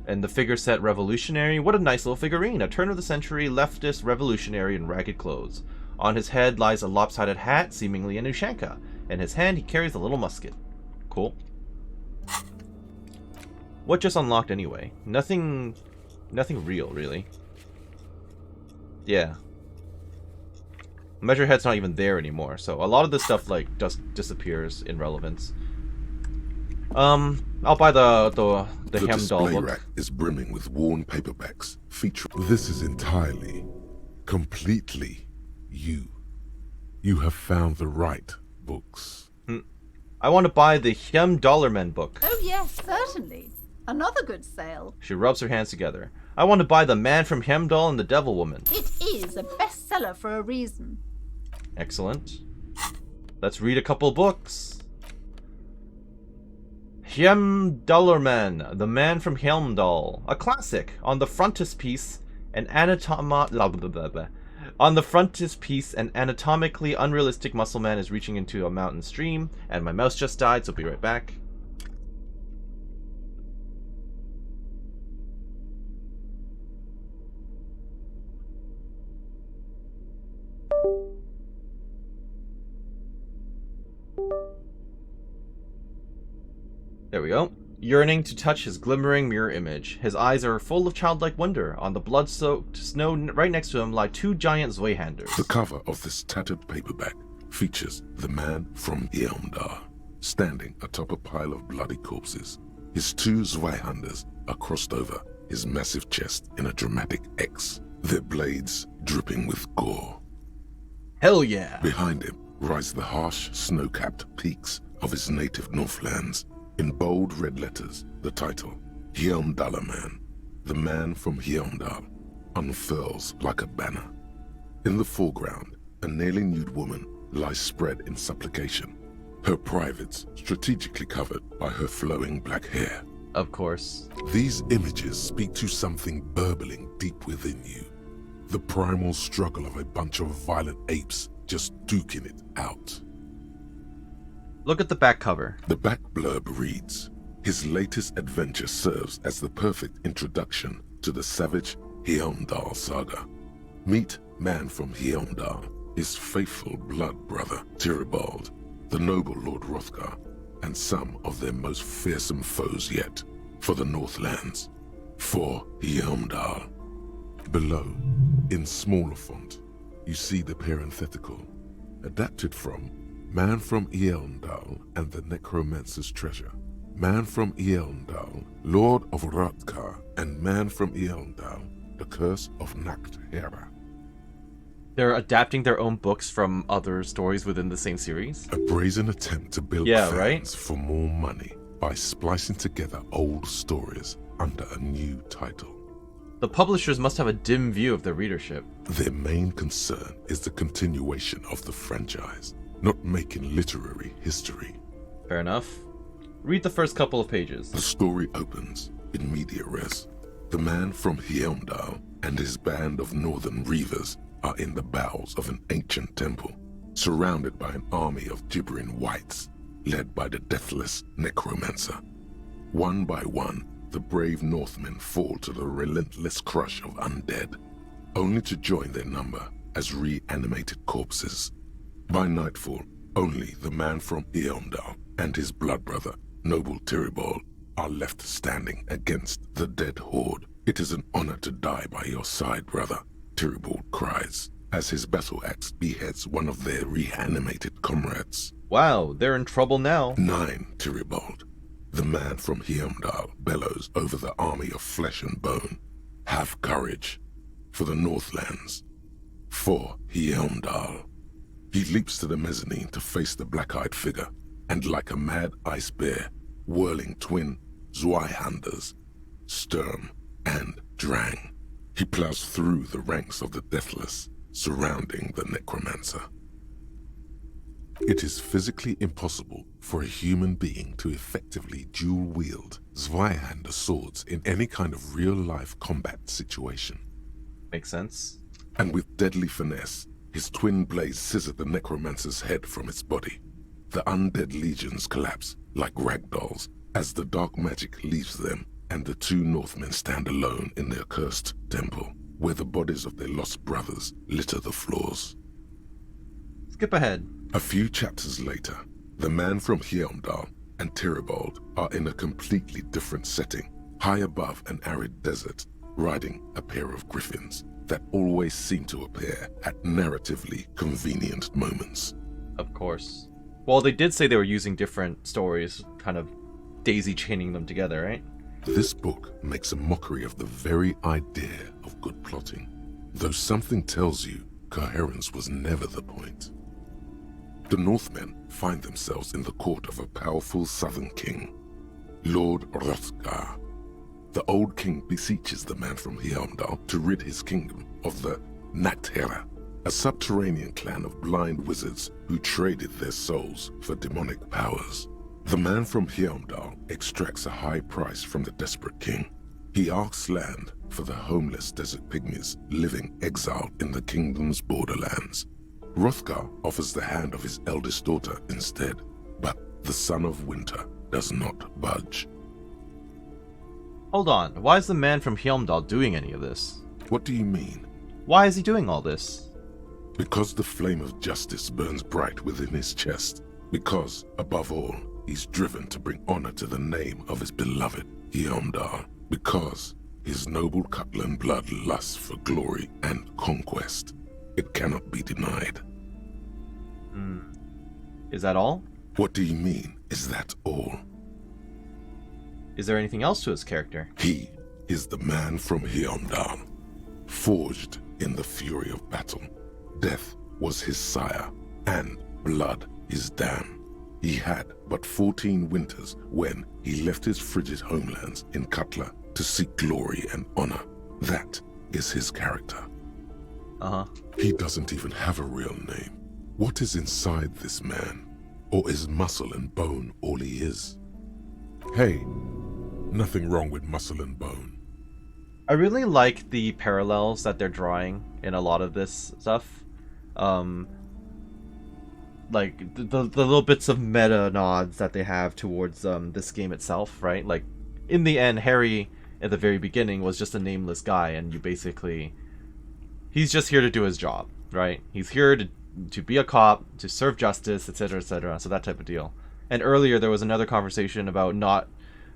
A: And the figure set Revolutionary. What a nice little figurine. A turn-of-the-century leftist revolutionary in ragged clothes. On his head lies a lopsided hat, seemingly a Ushanka. In his hand he carries a little musket. Cool. What just unlocked anyway? Nothing real, really. Yeah. Measurehead's not even there anymore, so a lot of this stuff like just disappears in relevance. I'll buy the Hemdahl book.
C: Rack is brimming with worn paperbacks featuring. This is entirely, completely you. You have found the right books.
A: I want to buy the Hemdallerman book.
B: Oh yes, certainly. Another good sale.
A: She rubs her hands together. I want to buy The Man from Hemdall and the Devil Woman.
B: It is a bestseller for a reason.
A: Excellent. Let's read a couple books. Hemdallerman, The Man from Helmdall, a classic. On the frontispiece, an anatomically unrealistic muscle man is reaching into a mountain stream, and my mouse just died, so be right back. There we go. Yearning to touch his glimmering mirror image. His eyes are full of childlike wonder. On the blood-soaked snow right next to him lie two giant Zweihanders.
C: The cover of this tattered paperback features the man from Helmdar standing atop a pile of bloody corpses. His two Zweihanders are crossed over his massive chest in a dramatic X, their blades dripping with gore.
A: Hell yeah!
C: Behind him rise the harsh, snow-capped peaks of his native Northlands. In bold red letters, the title, Heimdall Man, the man from Heimdall, unfurls like a banner. In the foreground, a nearly nude woman lies spread in supplication, her privates strategically covered by her flowing black hair.
A: Of course.
C: These images speak to something burbling deep within you. The primal struggle of a bunch of violent apes just duking it out.
A: Look at the back cover.
C: The back blurb reads, his latest adventure serves as the perfect introduction to the savage Heimdall saga. Meet man from Heimdall, his faithful blood brother Tyribald, the noble Lord Hrothgar, and some of their most fearsome foes yet, for the Northlands, for Heimdall. Below, in smaller font, you see the parenthetical, adapted from Man from Heimdall and the Necromancer's Treasure, Man from Heimdall, Lord of Hrothgar, and Man from Heimdall, The Curse of Nacht Hera.
A: They're adapting their own books from other stories within the same series?
C: A brazen attempt to build fans for more money by splicing together old stories under a new title.
A: The publishers must have a dim view of their readership.
C: Their main concern is the continuation of the franchise, not making literary history.
A: Fair enough. Read the first couple of pages.
C: The story opens in media res. The man from Heimdall and his band of northern reavers are in the bowels of an ancient temple, surrounded by an army of gibbering whites, led by the deathless necromancer. One by one, the brave Northmen fall to the relentless crush of undead, only to join their number as reanimated corpses. By nightfall, only the man from Heimdall and his blood brother, noble Tyribald, are left standing against the dead horde. It is an honor to die by your side, brother, Tyribald cries, as his battle axe beheads one of their reanimated comrades.
A: Wow, they're in trouble now.
C: 9, Tyribald. The man from Heimdall bellows over the army of flesh and bone. Have courage, for the Northlands, for Heimdall. He leaps to the mezzanine to face the black-eyed figure, and like a mad ice bear, whirling twin Zweihanders, Sturm and Drang, he plows through the ranks of the deathless, surrounding the necromancer. It is physically impossible for a human being to effectively dual-wield Zweihander swords in any kind of real-life combat situation.
A: Makes sense.
C: And with deadly finesse, his twin blades scissor the necromancer's head from its body. The undead legions collapse like ragdolls as the dark magic leaves them, and the two Northmen stand alone in their cursed temple, where the bodies of their lost brothers litter the floors.
A: Skip ahead.
C: A few chapters later, the man from Heimdall and Tyribald are in a completely different setting, high above an arid desert, riding a pair of griffins that always seem to appear at narratively convenient moments.
A: Of course. Well, they did say they were using different stories, kind of daisy-chaining them together, right?
C: This book makes a mockery of the very idea of good plotting, though something tells you coherence was never the point. The Northmen find themselves in the court of a powerful southern king, Lord Hrothgar. The old king beseeches the man from Heimdall to rid his kingdom of the Nacht Hera, a subterranean clan of blind wizards who traded their souls for demonic powers. The man from Heimdall extracts a high price from the desperate king. He asks land for the homeless desert pygmies living exiled in the kingdom's borderlands. Hrothgar offers the hand of his eldest daughter instead, but the son of winter does not budge.
A: Hold on, why is the man from Heimdall doing any of this?
C: What do you mean?
A: Why is he doing all this?
C: Because the flame of justice burns bright within his chest. Because, above all, he's driven to bring honor to the name of his beloved Heimdall. Because his noble Cutlan blood lusts for glory and conquest. It cannot be denied.
A: Is that all?
C: What do you mean, is that all?
A: Is there anything else to his character?
C: He is the man from Heimdall. Forged in the fury of battle, death was his sire, and blood his dam. He had but 14 winters when he left his frigid homelands in Cutler to seek glory and honor. That is his character. He doesn't even have a real name. What is inside this man? Or is muscle and bone all he is? Hey, nothing wrong with muscle and bone.
A: I really like the parallels that they're drawing in a lot of this stuff. Like the little bits of meta nods that they have towards this game itself, right? Like in the end, Harry at the very beginning was just a nameless guy, and you basically, he's just here to do his job, right? He's here to be a cop, to serve justice, etc., etc. So that type of deal. And earlier there was another conversation about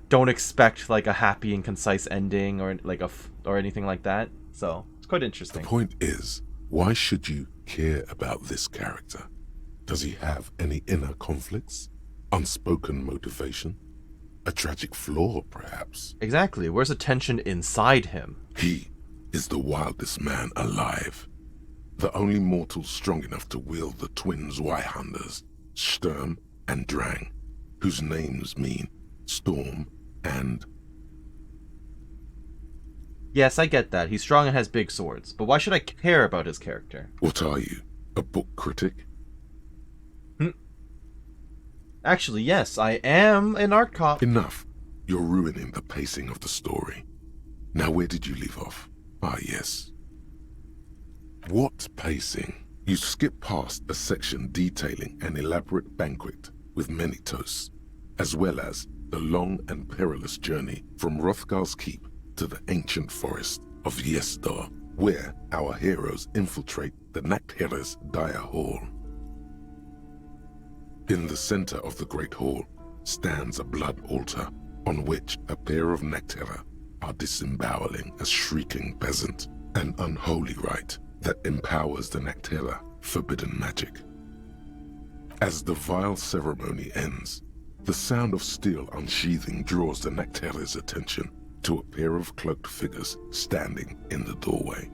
A: don't expect like a happy and concise ending or like or anything like that. So it's quite interesting.
C: The point is, why should you care about this character? Does he have any inner conflicts? Unspoken motivation? A tragic flaw, perhaps?
A: Exactly. Where's the tension inside him?
C: He is the wildest man alive. The only mortal strong enough to wield the twin Zweihanders, Sturm and Drang, whose names mean storm and...
A: Yes, I get that. He's strong and has big swords, but why should I care about his character?
C: What are you, a book critic?
A: Actually, yes, I am an art cop.
C: Enough. You're ruining the pacing of the story. Now, where did you leave off? Ah, yes. What pacing? You skip past a section detailing an elaborate banquet with many toasts, as well as the long and perilous journey from Hrothgar's Keep to the ancient forest of Yesdar, where our heroes infiltrate the Nachtherre's dire hall. In the center of the great hall stands a blood altar on which a pair of Nachtherre are disemboweling a shrieking peasant, an unholy rite that empowers the Nachtherre forbidden magic. As the vile ceremony ends, the sound of steel unsheathing draws the Nachtherre's attention to a pair of cloaked figures standing in the doorway.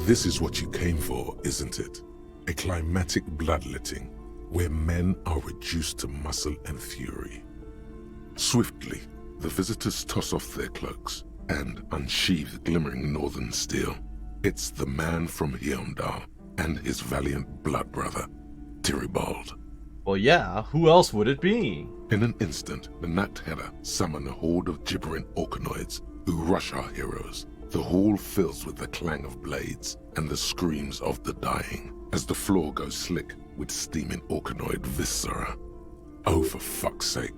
C: This is what you came for, isn't it? A climatic bloodletting where men are reduced to muscle and fury. Swiftly, the visitors toss off their cloaks and unsheathe glimmering northern steel. It's the man from Heimdall and his valiant blood brother, Tyribald.
A: Well, yeah, who else would it be?
C: In an instant, the Nachtherre summon a horde of gibbering orcanoids who rush our heroes. The hall fills with the clang of blades and the screams of the dying as the floor goes slick with steaming orcanoid viscera. Oh, for fuck's sake.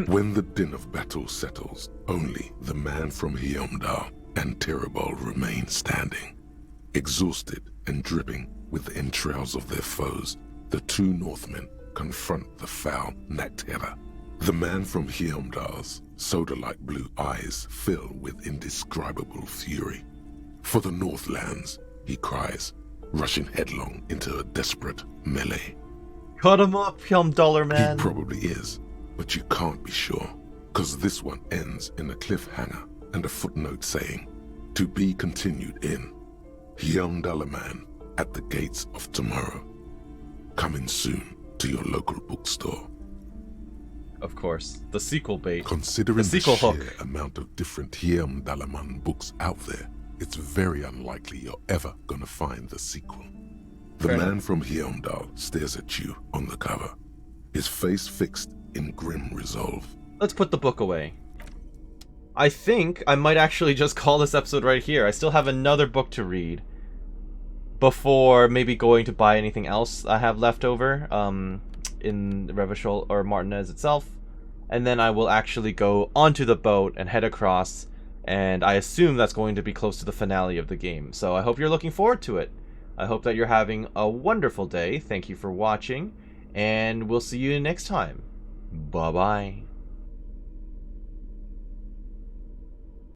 C: When the din of battle settles, only the man from Heimdall and Tyribald remain standing. Exhausted and dripping with the entrails of their foes, the two Northmen confront the foul Nachtherre. The man from Heimdall's soda-like blue eyes fill with indescribable fury. For the Northlands, he cries, rushing headlong into a desperate melee.
A: Cut him up, Heimdaller man.
C: He probably is, but you can't be sure, because this one ends in a cliffhanger and a footnote saying, to be continued in Heimdaller Man at the Gates of Tomorrow. Coming soon to your local bookstore.
A: Of course, the sequel bait.
C: Considering the
A: sequel
C: sheer
A: hook.
C: amount of different Heimdaller Man books out there, it's very unlikely you're ever gonna find the sequel. The man from Heimdall stares at you on the cover, his face fixed in grim resolve.
A: Let's put the book away. I think I might actually just call this episode right here. I still have another book to read before maybe going to buy anything else I have left over in Revachol or Martinez itself. And then I will actually go onto the boat and head across, and I assume that's going to be close to the finale of the game. So I hope you're looking forward to it. I hope that you're having a wonderful day. Thank you for watching, and we'll see you next time. Bye-bye.